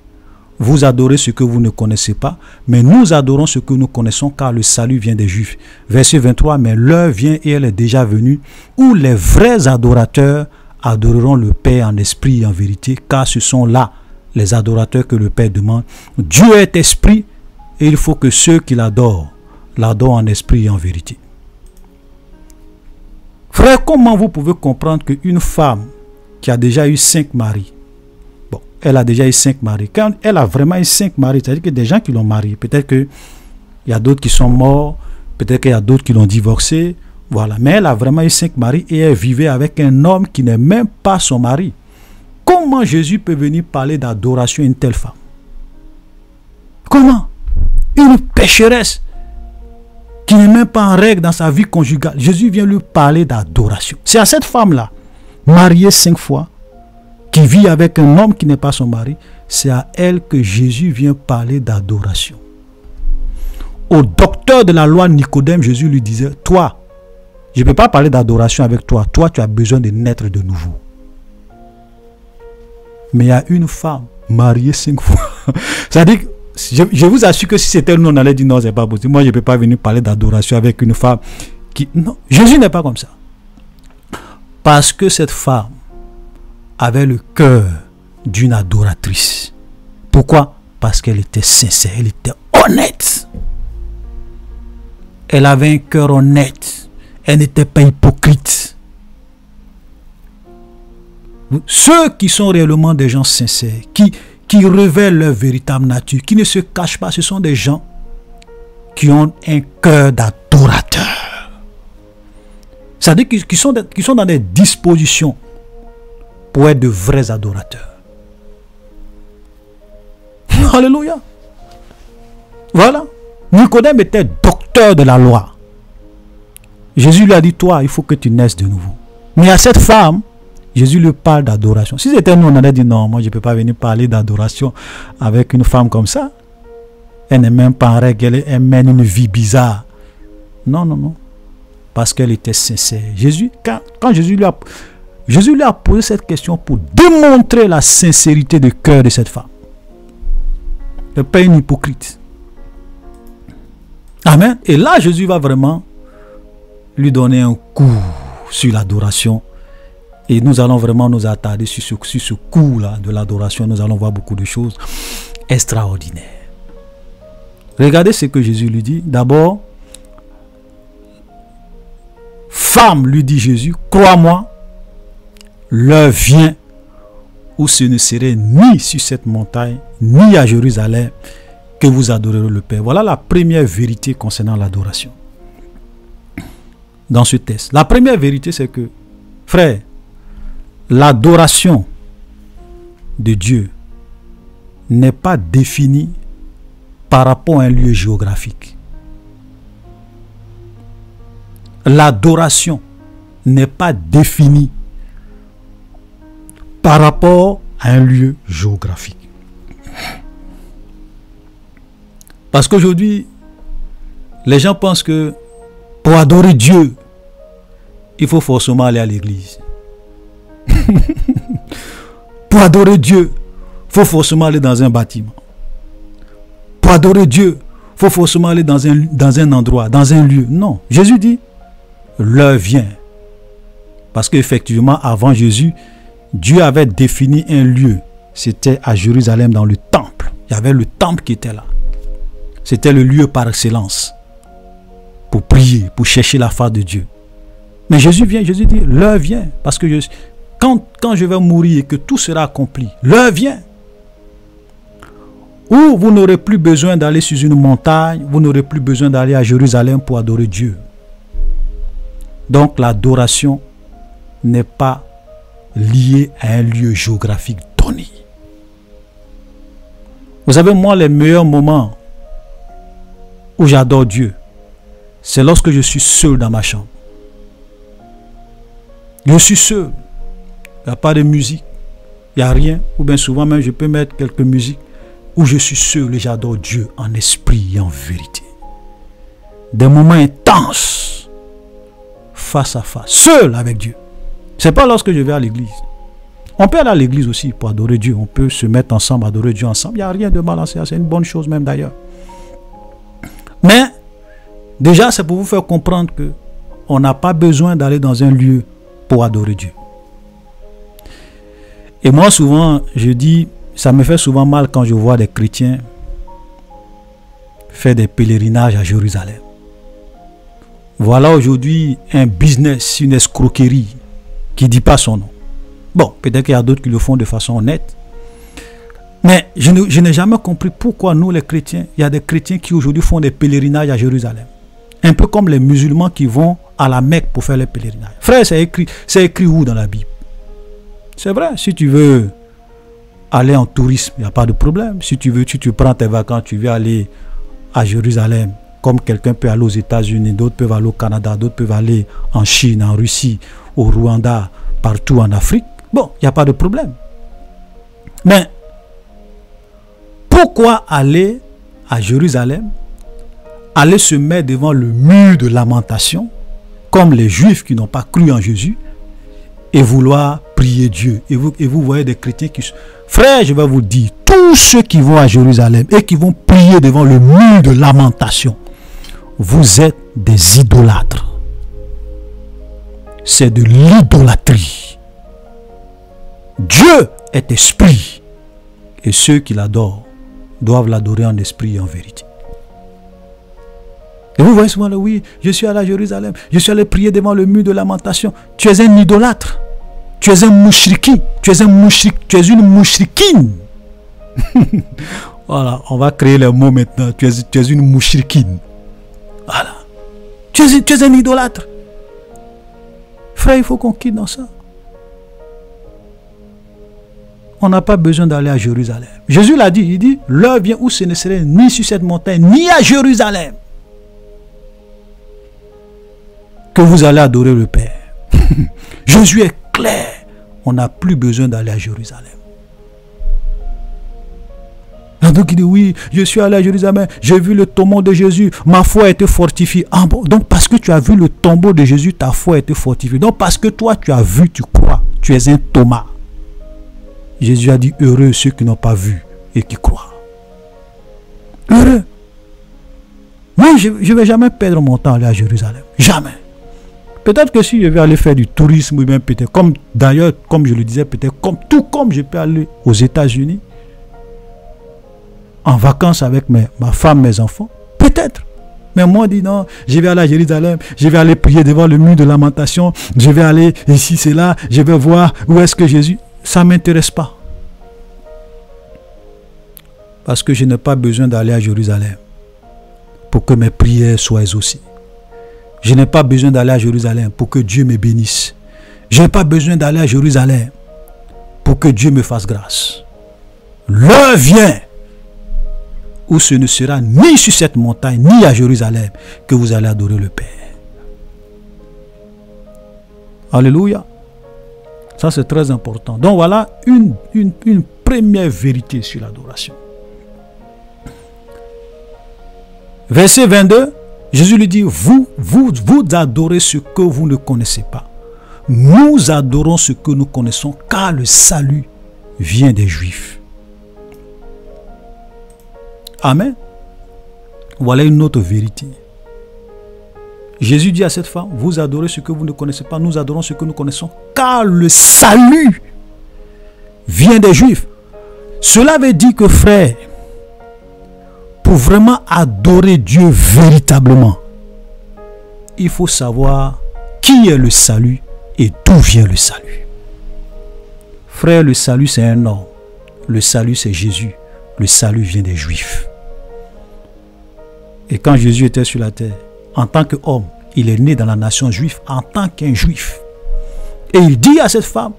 Vous adorez ce que vous ne connaissez pas, mais nous adorons ce que nous connaissons, car le salut vient des Juifs. Verset 23, mais l'heure vient et elle est déjà venue, où les vrais adorateurs adoreront le Père en esprit et en vérité, car ce sont là les adorateurs que le Père demande. Dieu est esprit, et il faut que ceux qui l'adorent en esprit et en vérité. Frère, comment vous pouvez comprendre qu'une femme qui a déjà eu 5 maris, elle a déjà eu 5 maris. Quand elle a vraiment eu 5 maris, c'est-à-dire que des gens qui l'ont mariée, peut-être qu'il y a d'autres qui sont morts, peut-être qu'il y a d'autres qui l'ont divorcée, voilà. Mais elle a vraiment eu 5 maris et elle vivait avec un homme qui n'est même pas son mari. Comment Jésus peut venir parler d'adoration à une telle femme? Comment? Une pécheresse qui n'est même pas en règle dans sa vie conjugale. Jésus vient lui parler d'adoration. C'est à cette femme-là, mariée 5 fois, qui vit avec un homme qui n'est pas son mari, c'est à elle que Jésus vient parler d'adoration. Au docteur de la loi Nicodème, Jésus lui disait, toi, je ne peux pas parler d'adoration avec toi. Toi, tu as besoin de naître de nouveau. Mais il y a une femme mariée 5 fois. C'est-à-dire que je vous assure que si c'était nous, on allait dire non, c'est pas possible. Moi, je ne peux pas venir parler d'adoration avec une femme qui... Non, Jésus n'est pas comme ça. Parce que cette femme avait le cœur d'une adoratrice. Pourquoi? Parce qu'elle était sincère, elle était honnête. Elle avait un cœur honnête. Elle n'était pas hypocrite. Ceux qui sont réellement des gens sincères, qui révèlent leur véritable nature, qui ne se cachent pas, ce sont des gens qui ont un cœur d'adorateur. C'est-à-dire qu'ils sont dans des dispositions pour être de vrais adorateurs. Alléluia. Voilà. Nicodème était docteur de la loi. Jésus lui a dit, toi, il faut que tu naisses de nouveau. Mais à cette femme, Jésus lui parle d'adoration. Si c'était nous, on allait dire, non, moi je ne peux pas venir parler d'adoration avec une femme comme ça. Elle n'est même pas en règle, elle mène une vie bizarre. Non, non, non. Parce qu'elle était sincère. Jésus, quand Jésus lui a posé cette question pour démontrer la sincérité du cœur de cette femme. Elle n'est pas une hypocrite. Amen. Et là, Jésus va vraiment lui donner un coup sur l'adoration. Et nous allons vraiment nous attarder sur ce coup-là de l'adoration. Nous allons voir beaucoup de choses extraordinaires. Regardez ce que Jésus lui dit. D'abord, femme, lui dit Jésus, crois-moi, l'heure vient où ce ne serait ni sur cette montagne, ni à Jérusalem, que vous adorerez le Père. Voilà la première vérité concernant l'adoration. Dans ce texte. La première vérité, c'est que, frère, l'adoration de Dieu n'est pas définie par rapport à un lieu géographique. L'adoration n'est pas définie par rapport à un lieu géographique. Parce qu'aujourd'hui, les gens pensent que pour adorer Dieu, il faut forcément aller à l'église. Pour adorer Dieu, il faut forcément aller dans un bâtiment. Pour adorer Dieu, il faut forcément aller dans un endroit, dans un lieu. Non. Jésus dit, l'heure vient. Parce qu'effectivement, avant Jésus, Dieu avait défini un lieu. C'était à Jérusalem, dans le temple. Il y avait le temple qui était là. C'était le lieu par excellence pour prier, pour chercher la face de Dieu. Mais Jésus vient, Jésus dit, l'heure vient. Parce que quand je vais mourir et que tout sera accompli, l'heure vient. Où vous n'aurez plus besoin d'aller sur une montagne, vous n'aurez plus besoin d'aller à Jérusalem pour adorer Dieu. Donc l'adoration n'est pas liée à un lieu géographique donné. Vous savez, moi, les meilleurs moments où j'adore Dieu, c'est lorsque je suis seul dans ma chambre. Je suis seul. Il n'y a pas de musique. Il n'y a rien. Ou bien souvent même, je peux mettre quelques musiques où je suis seul et j'adore Dieu en esprit et en vérité. Des moments intenses, face à face, seul avec Dieu. Ce n'est pas lorsque je vais à l'église. On peut aller à l'église aussi pour adorer Dieu. On peut se mettre ensemble, adorer Dieu ensemble. Il n'y a rien de mal à ça. C'est une bonne chose même d'ailleurs. Mais, déjà, c'est pour vous faire comprendre que on n'a pas besoin d'aller dans un lieu pour adorer Dieu. Et moi, souvent, je dis, ça me fait souvent mal quand je vois des chrétiens faire des pèlerinages à Jérusalem. Voilà aujourd'hui un business, une escroquerie qui ne dit pas son nom. Bon, peut-être qu'il y a d'autres qui le font de façon honnête. Mais je n'ai jamais compris pourquoi nous, les chrétiens, il y a des chrétiens qui aujourd'hui font des pèlerinages à Jérusalem. Un peu comme les musulmans qui vont à la Mecque pour faire les pèlerinages. Frère, c'est écrit où dans la Bible? C'est vrai, si tu veux aller en tourisme, il n'y a pas de problème. Si tu veux, tu prends tes vacances, tu veux aller à Jérusalem, comme quelqu'un peut aller aux États-Unis, d'autres peuvent aller au Canada, d'autres peuvent aller en Chine, en Russie, au Rwanda, partout en Afrique. Bon, il n'y a pas de problème. Mais pourquoi aller à Jérusalem, aller se mettre devant le mur de lamentation, comme les Juifs qui n'ont pas cru en Jésus, et vouloir prier Dieu? Et vous voyez des chrétiens qui... Frère, je vais vous dire, tous ceux qui vont à Jérusalem et qui vont prier devant le mur de lamentation, vous êtes des idolâtres. C'est de l'idolâtrie. Dieu est esprit. Et ceux qui l'adorent doivent l'adorer en esprit et en vérité. Et vous voyez souvent, oui, je suis allé à Jérusalem, je suis allé prier devant le mur de lamentation. Tu es un idolâtre. Tu es un mouchriki. Tu es un mouchrik. Tu es une mouchrikine. Voilà, on va créer les mots maintenant. Tu es une mouchrikine. Voilà. Tu es un idolâtre. Frère, il faut qu'on quitte dans ça. On n'a pas besoin d'aller à Jérusalem. Jésus l'a dit, il dit, l'heure vient où ce ne serait ni sur cette montagne, ni à Jérusalem, que vous allez adorer le Père. Jésus est clair. On n'a plus besoin d'aller à Jérusalem. Donc il dit, oui, je suis allé à Jérusalem, j'ai vu le tombeau de Jésus, ma foi a été fortifiée. Ah bon, donc parce que tu as vu le tombeau de Jésus, ta foi a été fortifiée. Donc parce que toi tu as vu, tu crois, tu es un Thomas. Jésus a dit, heureux ceux qui n'ont pas vu et qui croient. Heureux. Moi, je ne vais jamais perdre mon temps à aller à Jérusalem. Jamais. Peut-être que si je vais aller faire du tourisme, ou bien peut-être, comme d'ailleurs, comme je le disais, peut-être tout comme je peux aller aux États-Unis, en vacances avec ma femme, mes enfants, peut-être. Mais moi, je dis non, je vais aller à Jérusalem, je vais aller prier devant le mur de lamentation, je vais aller ici, c'est là, je vais voir où est-ce que Jésus... Ça ne m'intéresse pas. Parce que je n'ai pas besoin d'aller à Jérusalem pour que mes prières soient exaucées. Je n'ai pas besoin d'aller à Jérusalem pour que Dieu me bénisse. Je n'ai pas besoin d'aller à Jérusalem pour que Dieu me fasse grâce. L'heure vient où ce ne sera ni sur cette montagne, ni à Jérusalem que vous allez adorer le Père. Alléluia. Ça, c'est très important. Donc, voilà une première vérité sur l'adoration. Verset 22, Jésus lui dit, vous adorez ce que vous ne connaissez pas. nous adorons ce que nous connaissons, car le salut vient des Juifs. Amen. Voilà une autre vérité. Jésus dit à cette femme, vous adorez ce que vous ne connaissez pas, nous adorons ce que nous connaissons, car le salut vient des Juifs. Cela veut dire que, frère, pour vraiment adorer Dieu véritablement, il faut savoir qui est le salut et d'où vient le salut. Frère, le salut c'est un nom. Le salut c'est Jésus. Le salut vient des Juifs. Et quand Jésus était sur la terre, en tant qu'homme, il est né dans la nation juive en tant qu'un juif. Et il dit à cette femme,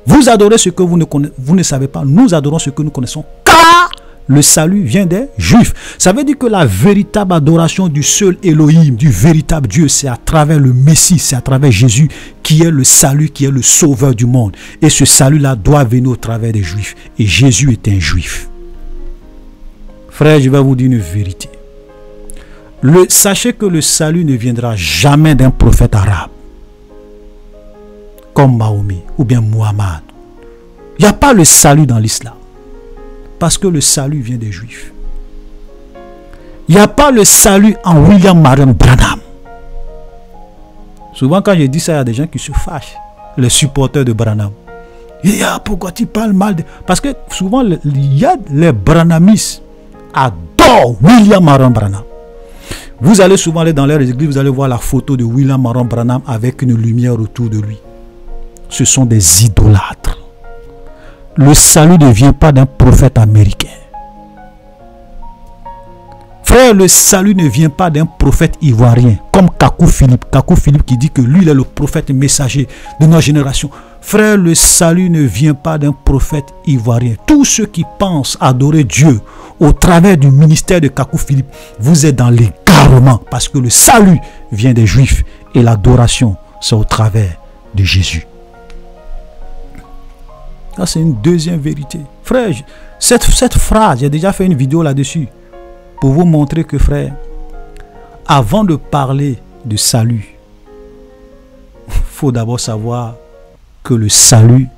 vous adorez ce que vous ne savez pas, nous adorons ce que nous connaissons, car le salut vient des Juifs. Ça veut dire que la véritable adoration du seul Elohim, du véritable Dieu, c'est à travers le Messie, c'est à travers Jésus qui est le salut, qui est le sauveur du monde. Et ce salut-là doit venir au travers des Juifs. Et Jésus est un Juif. Frère, je vais vous dire une vérité. Sachez que le salut ne viendra jamais d'un prophète arabe comme Mahomet ou bien Muhammad. Il n'y a pas le salut dans l'islam parce que le salut vient des Juifs. Il n'y a pas le salut en William Marion Branham. Souvent quand je dis ça, il y a des gens qui se fâchent, les supporters de Branham. Et pourquoi tu parles mal de... Parce que souvent il y a les Branhamistes adorent William Marion Branham. Vous allez souvent aller dans leurs églises, vous allez voir la photo de William Marion Branham avec une lumière autour de lui. Ce sont des idolâtres. Le salut ne vient pas d'un prophète américain. Frère, le salut ne vient pas d'un prophète ivoirien, comme Kakou Philippe. Kakou Philippe qui dit que lui, il est le prophète messager de notre génération. Frère, le salut ne vient pas d'un prophète ivoirien. Tous ceux qui pensent adorer Dieu au travers du ministère de Kakou Philippe, vous êtes dans l'égarement parce que le salut vient des Juifs et l'adoration, c'est au travers de Jésus. Ça, c'est une deuxième vérité. Frère, cette phrase, j'ai déjà fait une vidéo là-dessus pour vous montrer que, frère, avant de parler de salut, il faut d'abord savoir que le salut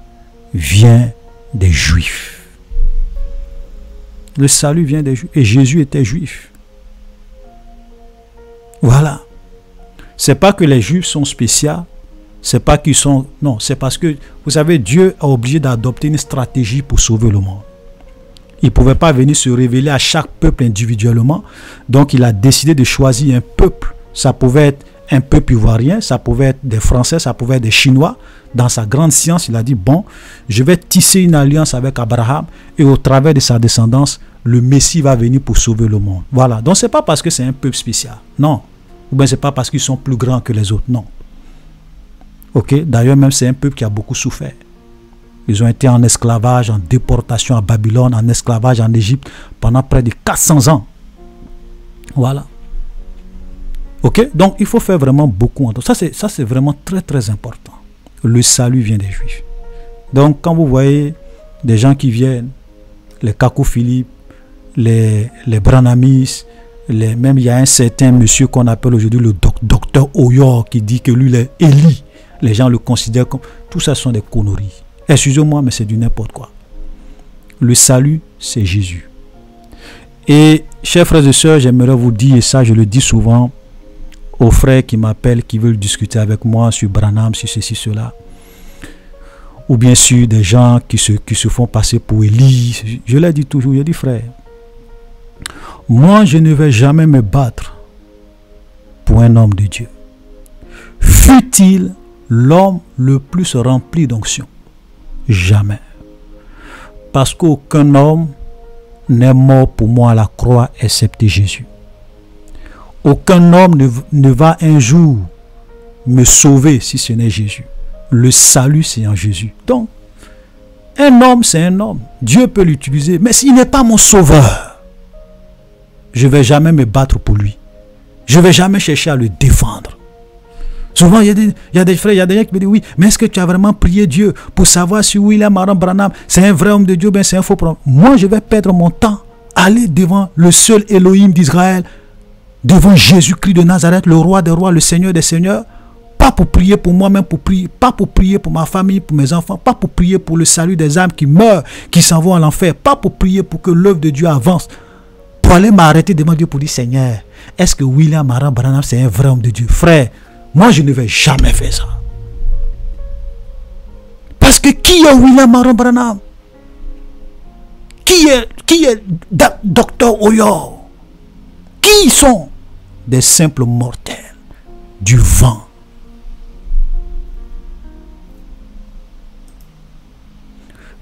vient des Juifs. Le salut vient des Juifs. Et Jésus était juif. Voilà. C'est pas que les Juifs sont spéciaux. C'est pas qu'ils sont... Non, c'est parce que, vous savez, Dieu a obligé d'adopter une stratégie pour sauver le monde. Il ne pouvait pas venir se révéler à chaque peuple individuellement. Donc, il a décidé de choisir un peuple. Ça pouvait être un peuple ivoirien, ça pouvait être des Français, ça pouvait être des Chinois. Dans sa grande science, il a dit, bon, je vais tisser une alliance avec Abraham et au travers de sa descendance, le Messie va venir pour sauver le monde. Voilà. Donc, ce n'est pas parce que c'est un peuple spécial. Non. Ou bien ce n'est pas parce qu'ils sont plus grands que les autres. Non. Ok. D'ailleurs, même c'est un peuple qui a beaucoup souffert. Ils ont été en esclavage, en déportation à Babylone, en esclavage en Égypte pendant près de 400 ans. Voilà. Ok. Donc, il faut faire vraiment beaucoup. Ça, c'est vraiment très, très important. Le salut vient des Juifs. Donc, quand vous voyez des gens qui viennent, les Kakou Philippe, les Branhamis, même il y a un certain monsieur qu'on appelle aujourd'hui le docteur Oyor qui dit que lui, il est Élie. Les gens le considèrent comme... Tout ça sont des conneries. Excusez-moi, mais c'est du n'importe quoi. Le salut, c'est Jésus. Et, chers frères et sœurs, j'aimerais vous dire, et ça je le dis souvent, aux frères qui m'appellent, qui veulent discuter avec moi sur Branham, sur ceci, cela. Ou bien sûr des gens qui se font passer pour Élie. Je l'ai dit toujours, je dis frère, moi je ne vais jamais me battre pour un homme de Dieu. Fût-il l'homme le plus rempli d'onction. Jamais. Parce qu'aucun homme n'est mort pour moi à la croix excepté Jésus. Aucun homme ne va un jour me sauver si ce n'est Jésus. Le salut, c'est en Jésus. Donc, un homme, c'est un homme. Dieu peut l'utiliser. Mais s'il n'est pas mon sauveur, je ne vais jamais me battre pour lui. Je ne vais jamais chercher à le défendre. Souvent, il y a des frères, il y a des gens qui me disent, oui, mais est-ce que tu as vraiment prié Dieu pour savoir si William Marion Branham, c'est un vrai homme de Dieu, bien c'est un faux prophète. Moi, je vais perdre mon temps, aller devant le seul Elohim d'Israël, devant Jésus-Christ de Nazareth, le roi des rois, le Seigneur des seigneurs, pas pour prier pour moi-même, pas pour prier pour ma famille, pour mes enfants, pas pour prier pour le salut des âmes qui meurent, qui s'en vont à l'enfer, pas pour prier pour que l'œuvre de Dieu avance, pour aller m'arrêter devant Dieu pour dire, Seigneur, est-ce que William Marwan Branham c'est un vrai homme de Dieu? Frère, moi je ne vais jamais faire ça. Parce que qui est William Marwan Branham? Qui est Dr Oyo? Qui sont des simples mortels du vent?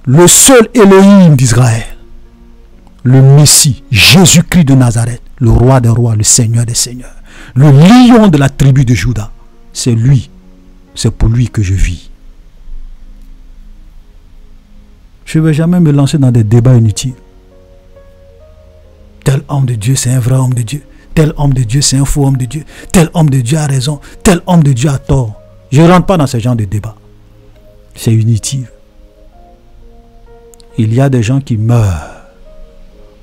Le seul Elohim d'Israël, le Messie, Jésus-Christ de Nazareth, le roi des rois, le Seigneur des seigneurs, le lion de la tribu de Juda, c'est lui, c'est pour lui que je vis. Je ne vais jamais me lancer dans des débats inutiles. Tel homme de Dieu, c'est un vrai homme de Dieu. Tel homme de Dieu, c'est un faux homme de Dieu. Tel homme de Dieu a raison. Tel homme de Dieu a tort. Je ne rentre pas dans ce genre de débat. C'est inutile. Il y a des gens qui meurent.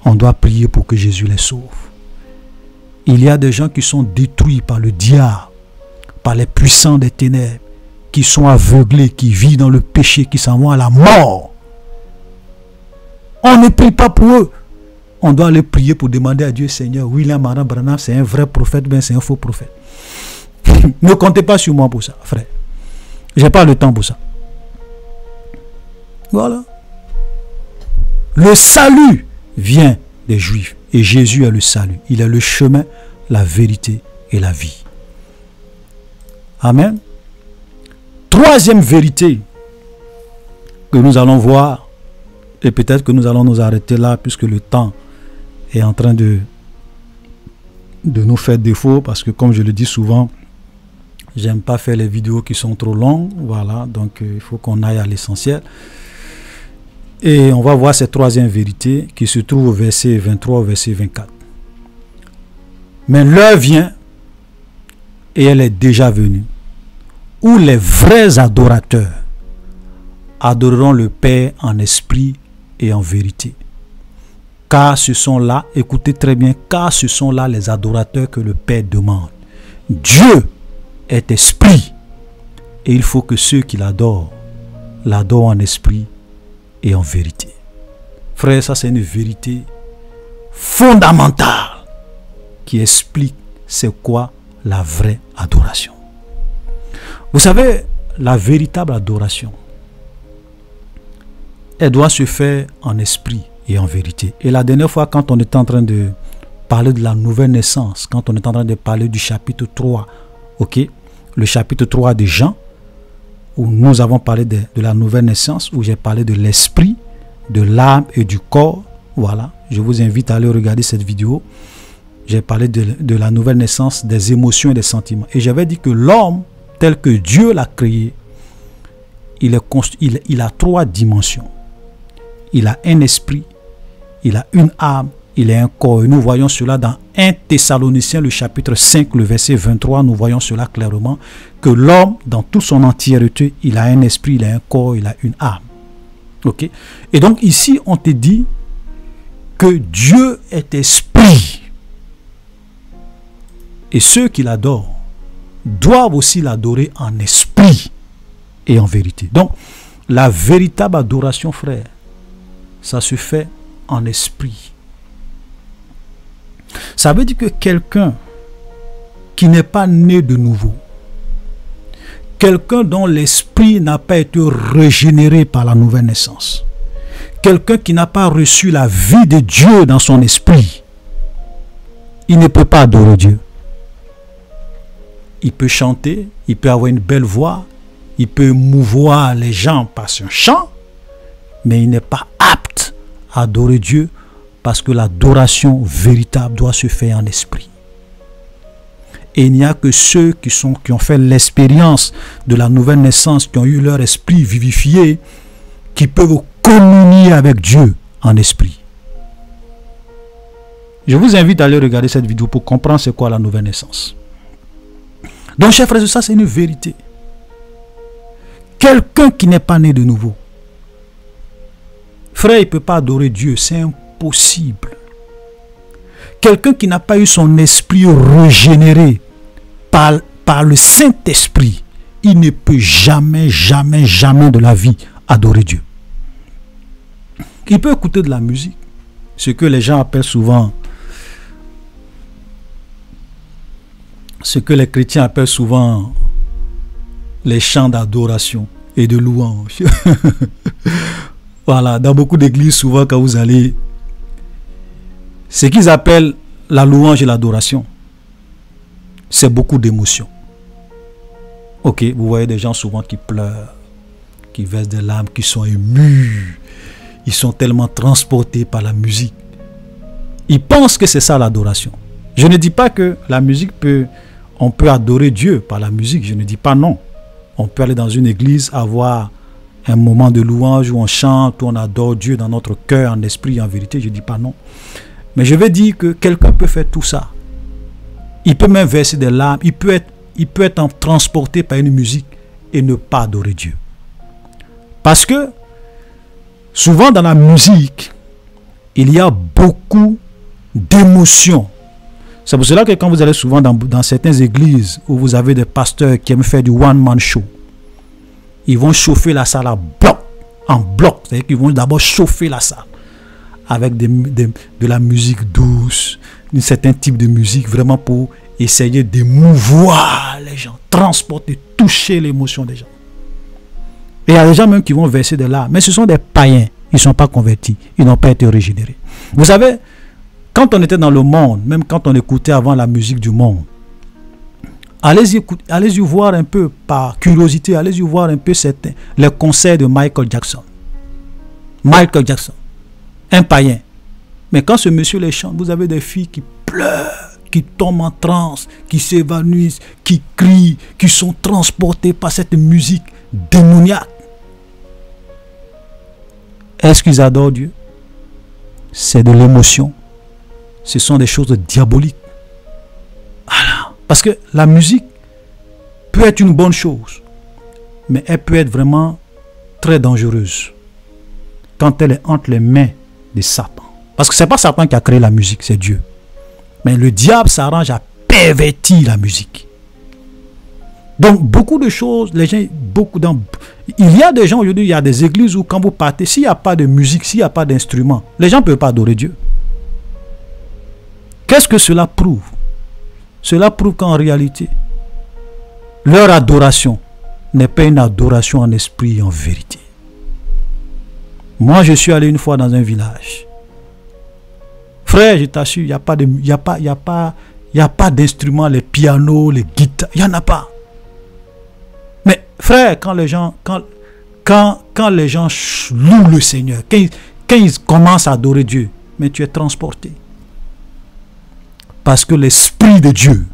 On doit prier pour que Jésus les sauve. Il y a des gens qui sont détruits par le diable, par les puissants des ténèbres, qui sont aveuglés, qui vivent dans le péché, qui s'en vont à la mort. On ne prie pas pour eux. On doit aller prier pour demander à Dieu, Seigneur, William Marwan Branham, c'est un vrai prophète, bien c'est un faux prophète. Ne comptez pas sur moi pour ça, frère. Je n'ai pas le temps pour ça. Voilà. Le salut vient des Juifs. Et Jésus est le salut. Il est le chemin, la vérité et la vie. Amen. Troisième vérité que nous allons voir. Et peut-être que nous allons nous arrêter là puisque le temps est en train de nous faire défaut. Parce que comme je le dis souvent, j'aime pas faire les vidéos qui sont trop longues. Voilà, donc il faut qu'on aille à l'essentiel. Et on va voir cette troisième vérité qui se trouve au verset 23 au verset 24. Mais l'heure vient, et elle est déjà venue, où les vrais adorateurs adoreront le Père en esprit et en vérité. Car ce sont là, écoutez très bien, car ce sont là les adorateurs que le Père demande. Dieu est esprit, et il faut que ceux qui l'adorent en esprit et en vérité. Frère, ça c'est une vérité fondamentale qui explique c'est quoi la vraie adoration. Vous savez, la véritable adoration, elle doit se faire en esprit et en vérité. Et la dernière fois, quand on était en train de parler de la nouvelle naissance, quand on est en train de parler du chapitre 3, ok, le chapitre 3 de Jean, où nous avons parlé de la nouvelle naissance, où j'ai parlé de l'esprit, de l'âme et du corps. Voilà, je vous invite à aller regarder cette vidéo. J'ai parlé de la nouvelle naissance, des émotions et des sentiments. Et j'avais dit que l'homme, tel que Dieu l'a créé, il a trois dimensions. Il a un esprit, il a une âme, il a un corps. Et nous voyons cela dans 1 Thessaloniciens, le chapitre 5, le verset 23. Nous voyons cela clairement, que l'homme, dans toute son entièreté, il a un esprit, il a un corps, il a une âme. Ok? Et donc ici, on te dit que Dieu est esprit. Et ceux qui l'adorent doivent aussi l'adorer en esprit et en vérité. Donc, la véritable adoration, frère, ça se fait en esprit. Ça veut dire que quelqu'un qui n'est pas né de nouveau, quelqu'un dont l'esprit n'a pas été régénéré par la nouvelle naissance, quelqu'un qui n'a pas reçu la vie de Dieu dans son esprit, il ne peut pas adorer Dieu. Il peut chanter, il peut avoir une belle voix, il peut mouvoir les gens par son chant, mais il n'est pas apte à adorer Dieu parce que l'adoration véritable doit se faire en esprit. Et il n'y a que ceux qui ont fait l'expérience de la nouvelle naissance, qui ont eu leur esprit vivifié, qui peuvent communier avec Dieu en esprit. Je vous invite à aller regarder cette vidéo pour comprendre c'est quoi la nouvelle naissance. Donc, chers frères, ça c'est une vérité. Quelqu'un qui n'est pas né de nouveau, frère, il ne peut pas adorer Dieu, c'est impossible. Quelqu'un qui n'a pas eu son esprit régénéré par le Saint-Esprit, il ne peut jamais, jamais, jamais de la vie adorer Dieu. Il peut écouter de la musique, ce que les gens appellent souvent, ce que les chrétiens appellent souvent les chants d'adoration et de louange. Voilà, dans beaucoup d'églises, souvent quand vous allez, ce qu'ils appellent la louange et l'adoration, c'est beaucoup d'émotions. Ok, vous voyez des gens souvent qui pleurent, qui versent des larmes, qui sont émus. Ils sont tellement transportés par la musique. Ils pensent que c'est ça l'adoration. Je ne dis pas que la musique on peut adorer Dieu par la musique. Je ne dis pas non. On peut aller dans une église, avoir un moment de louange où on chante, où on adore Dieu dans notre cœur, en esprit, en vérité. Je ne dis pas non. Mais je veux dire que quelqu'un peut faire tout ça. Il peut même verser des larmes. Il peut être transporté par une musique et ne pas adorer Dieu. Parce que souvent dans la musique, il y a beaucoup d'émotions. C'est pour cela que quand vous allez souvent dans certaines églises où vous avez des pasteurs qui aiment faire du one-man show, ils vont chauffer la salle en bloc. C'est-à-dire qu'ils vont d'abord chauffer la salle avec de la musique douce, un certain type de musique, vraiment pour essayer d'émouvoir les gens, transporter, toucher l'émotion des gens. Et il y a des gens même qui vont verser de larmes, mais ce sont des païens, ils ne sont pas convertis, ils n'ont pas été régénérés. Vous savez, quand on était dans le monde, même quand on écoutait avant la musique du monde, allez-y voir un peu par curiosité, allez-y voir un peu les concerts de Michael Jackson. Michael Jackson, un païen. Mais quand ce monsieur les chante, vous avez des filles qui pleurent, qui tombent en transe, qui s'évanouissent, qui crient, qui sont transportées par cette musique démoniaque. Est-ce qu'ils adorent Dieu? C'est de l'émotion. Ce sont des choses diaboliques. Voilà. Parce que la musique peut être une bonne chose, mais elle peut être vraiment très dangereuse quand elle est entre les mains de Satan. Parce que ce n'est pas Satan qui a créé la musique, c'est Dieu. Mais le diable s'arrange à pervertir la musique. Donc beaucoup de choses, les gens, il y a des gens aujourd'hui, il y a des églises où quand vous partez, s'il n'y a pas de musique, s'il n'y a pas d'instrument, les gens ne peuvent pas adorer Dieu. Qu'est-ce que cela prouve? Cela prouve qu'en réalité, leur adoration n'est pas une adoration en esprit et en vérité. Moi, je suis allé une fois dans un village. Frère, je t'assure, il n'y a pas d'instruments, les pianos, les guitares, il n'y en a pas. Mais frère, quand les gens louent le Seigneur, quand ils commencent à adorer Dieu, mais tu es transporté. Parce que l'Esprit de Dieu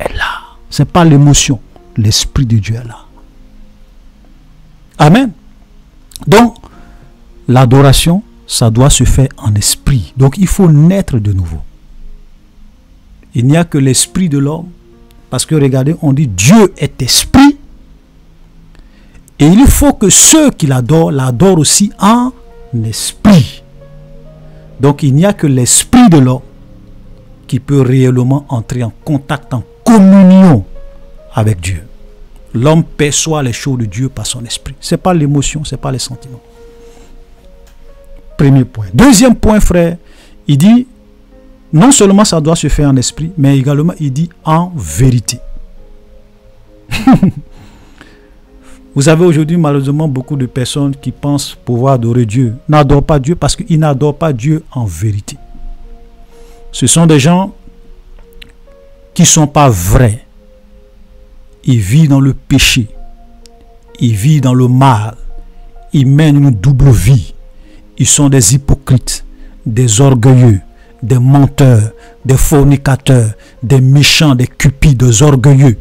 est là. Ce n'est pas l'émotion. L'Esprit de Dieu est là. Amen. Donc, l'adoration, ça doit se faire en esprit. Donc, il faut naître de nouveau. Il n'y a que l'esprit de l'homme. Parce que regardez, on dit Dieu est esprit. Et il faut que ceux qui l'adorent aussi en esprit. Donc, il n'y a que l'esprit de l'homme qui peut réellement entrer en contact, en communion avec Dieu. L'homme perçoit les choses de Dieu par son esprit. Ce n'est pas l'émotion, ce n'est pas les sentiments. Premier point. Deuxième point, frère, il dit, non seulement ça doit se faire en esprit, mais également il dit en vérité. Vous avez aujourd'hui malheureusement beaucoup de personnes qui pensent pouvoir adorer Dieu, n'adorent pas Dieu parce qu'ils n'adorent pas Dieu en vérité. Ce sont des gens qui ne sont pas vrais. Ils vivent dans le péché. Ils vivent dans le mal. Ils mènent une double vie. Ils sont des hypocrites, des orgueilleux, des menteurs, des fornicateurs, des méchants, des cupides, des orgueilleux.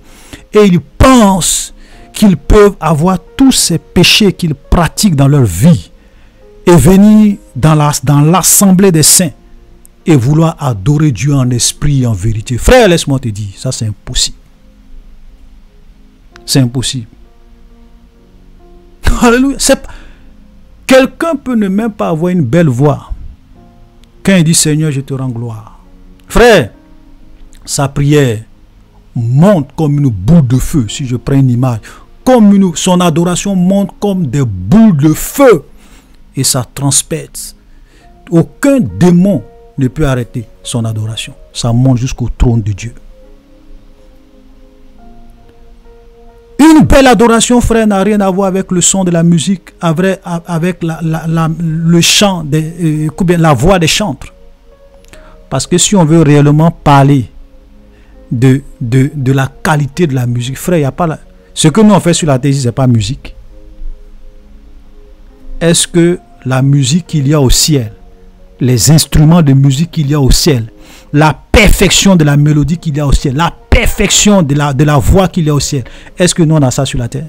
Et ils pensent qu'ils peuvent avoir tous ces péchés qu'ils pratiquent dans leur vie et venir dans l'assemblée des saints et vouloir adorer Dieu en esprit et en vérité. Frère, laisse-moi te dire, ça c'est impossible. C'est impossible. Alléluia. Quelqu'un peut ne même pas avoir une belle voix. Quand il dit Seigneur, je te rends gloire. Frère, sa prière monte comme une boule de feu, si je prends une image, son adoration monte comme des boules de feu et ça transperce. Aucun démon ne peut arrêter son adoration. Ça monte jusqu'au trône de Dieu. Une belle adoration, frère, n'a rien à voir avec le son de la musique, avec le chant, la voix des chantres. Parce que si on veut réellement parler de la qualité de la musique, frère, il n'y a pas ce que nous on fait sur la terre, ce n'est pas musique. Est-ce que la musique qu'il y a au ciel, les instruments de musique qu'il y a au ciel, la perfection de la mélodie qu'il y a au ciel, la perfection de la voix qu'il y a au ciel, est-ce que nous on a ça sur la terre?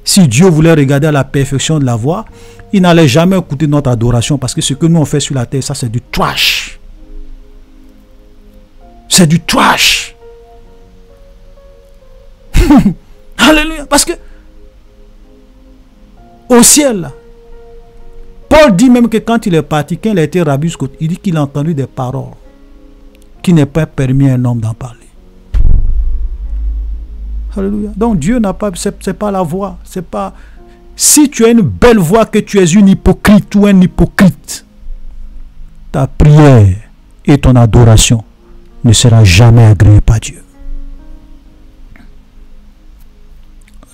Si Dieu voulait regarder à la perfection de la voix, il n'allait jamais écouter notre adoration, parce que ce que nous on fait sur la terre, ça c'est du trash. C'est du trash. Alléluia. Parce que au ciel, là, Paul dit même que quand il est parti, quand il a été ravi, il dit qu'il a entendu des paroles qui n'est pas permis à un homme d'en parler. Alléluia. Donc Dieu n'a pas, c'est pas la voix, c'est pas. Si tu as une belle voix, que tu es une hypocrite ou un hypocrite, ta prière et ton adoration ne sera jamais agréée par Dieu.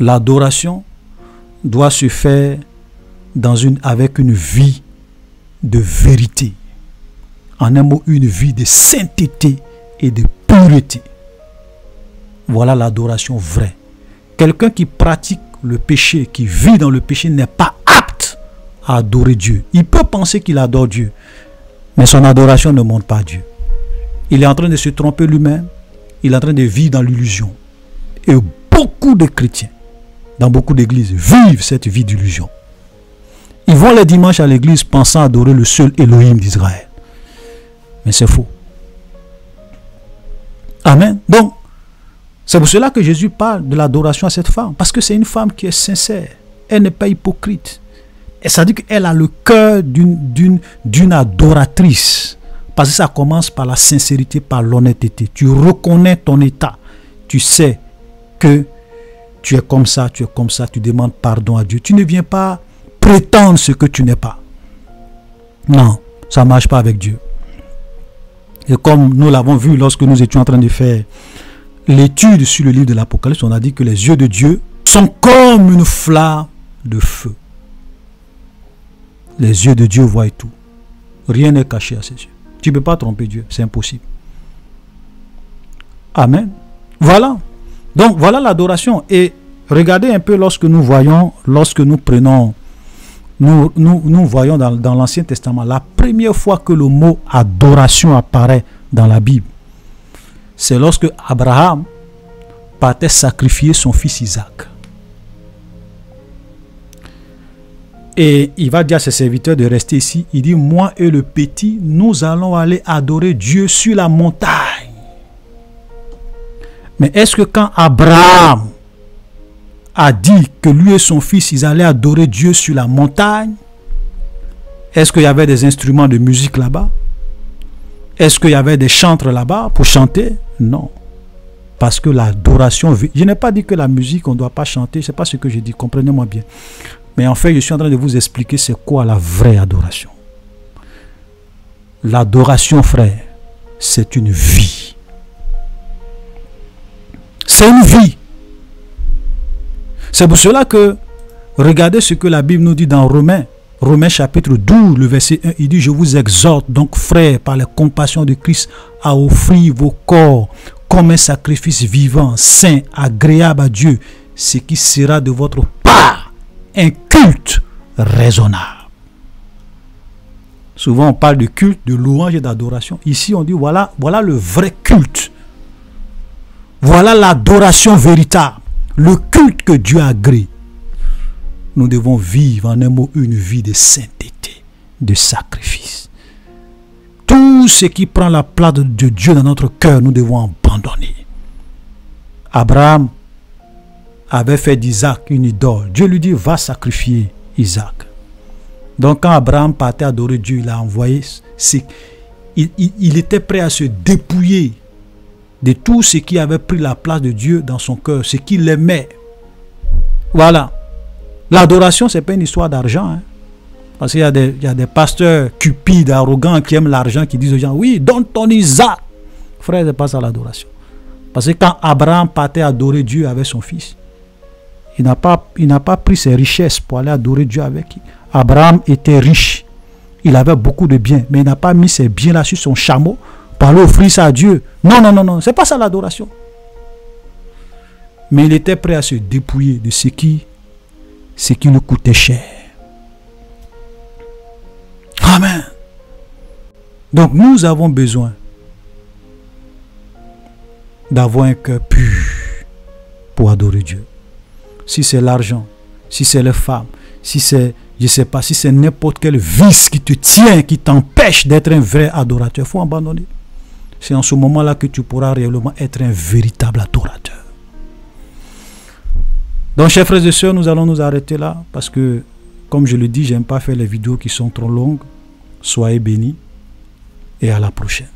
L'adoration doit se faire avec une vie de vérité. En un mot, une vie de sainteté et de pureté. Voilà l'adoration vraie. Quelqu'un qui pratique le péché, qui vit dans le péché, n'est pas apte à adorer Dieu. Il peut penser qu'il adore Dieu, mais son adoration ne montre pas Dieu. Il est en train de se tromper lui-même. Il est en train de vivre dans l'illusion. Et beaucoup de chrétiens, dans beaucoup d'églises, vivent cette vie d'illusion. Ils vont les dimanches à l'église pensant adorer le seul Elohim d'Israël. Mais c'est faux. Amen. Donc, c'est pour cela que Jésus parle de l'adoration à cette femme. Parce que c'est une femme qui est sincère. Elle n'est pas hypocrite. Et ça dit qu'elle a le cœur d'une adoratrice. Parce que ça commence par la sincérité, par l'honnêteté. Tu reconnais ton état. Tu sais que tu es comme ça, tu demandes pardon à Dieu. Tu ne viens pas prétendre ce que tu n'es pas. Non, ça ne marche pas avec Dieu. Et comme nous l'avons vu lorsque nous étions en train de faire l'étude sur le livre de l'Apocalypse, on a dit que les yeux de Dieu sont comme une flamme de feu. Les yeux de Dieu voient tout. Rien n'est caché à ses yeux. Tu ne peux pas tromper Dieu, c'est impossible. Amen. Voilà. Donc voilà l'adoration. Et regardez un peu lorsque nous voyons dans l'Ancien Testament, la première fois que le mot adoration apparaît dans la Bible, c'est lorsque Abraham partait sacrifier son fils Isaac. Et il va dire à ses serviteurs de rester ici. Il dit, moi et le petit, nous allons aller adorer Dieu sur la montagne. Mais est-ce que quand Abraham a dit que lui et son fils, ils allaient adorer Dieu sur la montagne, est-ce qu'il y avait des instruments de musique là-bas? Est-ce qu'il y avait des chantres là-bas pour chanter? Non. Parce que l'adoration... Je n'ai pas dit que la musique, on ne doit pas chanter. Ce n'est pas ce que j'ai dit. Comprenez-moi bien. Mais en fait, je suis en train de vous expliquer c'est quoi la vraie adoration. L'adoration, frère, c'est une vie. C'est une vie. C'est pour cela que, regardez ce que la Bible nous dit dans Romains chapitre 12, le verset 1, il dit, je vous exhorte donc, frères, par la compassion de Christ, à offrir vos corps comme un sacrifice vivant, saint, agréable à Dieu, ce qui sera de votre part un culte raisonnable. Souvent on parle de culte, de louange et d'adoration. Ici on dit voilà le vrai culte. Voilà l'adoration véritable. Le culte que Dieu agrée. Nous devons vivre en un mot une vie de sainteté, de sacrifice. Tout ce qui prend la place de Dieu dans notre cœur, nous devons abandonner. Abraham avait fait d'Isaac une idole. Dieu lui dit, va sacrifier Isaac. Donc quand Abraham partait adorer Dieu, il a envoyé, il était prêt à se dépouiller de tout ce qui avait pris la place de Dieu dans son cœur, ce qu'il aimait. Voilà. L'adoration, ce n'est pas une histoire d'argent. Hein. Parce qu'il y a des pasteurs cupides, arrogants, qui aiment l'argent, qui disent aux gens, oui, donne ton Isaac. Frère, c'est pas ça l'adoration. Parce que quand Abraham partait adorer Dieu avec son fils, il n'a pas pris ses richesses pour aller adorer Dieu avec. Abraham était riche. Il avait beaucoup de biens, mais il n'a pas mis ses biens-là sur son chameau pour aller offrir ça à Dieu. Non, non, non, non. C'est pas ça l'adoration. Mais il était prêt à se dépouiller de ce qui lui coûtait cher. Amen. Donc nous avons besoin d'avoir un cœur pur pour adorer Dieu. Si c'est l'argent, si c'est les femmes, si c'est, je ne sais pas, si c'est n'importe quel vice qui te tient, qui t'empêche d'être un vrai adorateur, il faut abandonner. C'est en ce moment-là que tu pourras réellement être un véritable adorateur. Donc, chers frères et sœurs, nous allons nous arrêter là parce que, comme je le dis, je n'aime pas faire les vidéos qui sont trop longues. Soyez bénis et à la prochaine.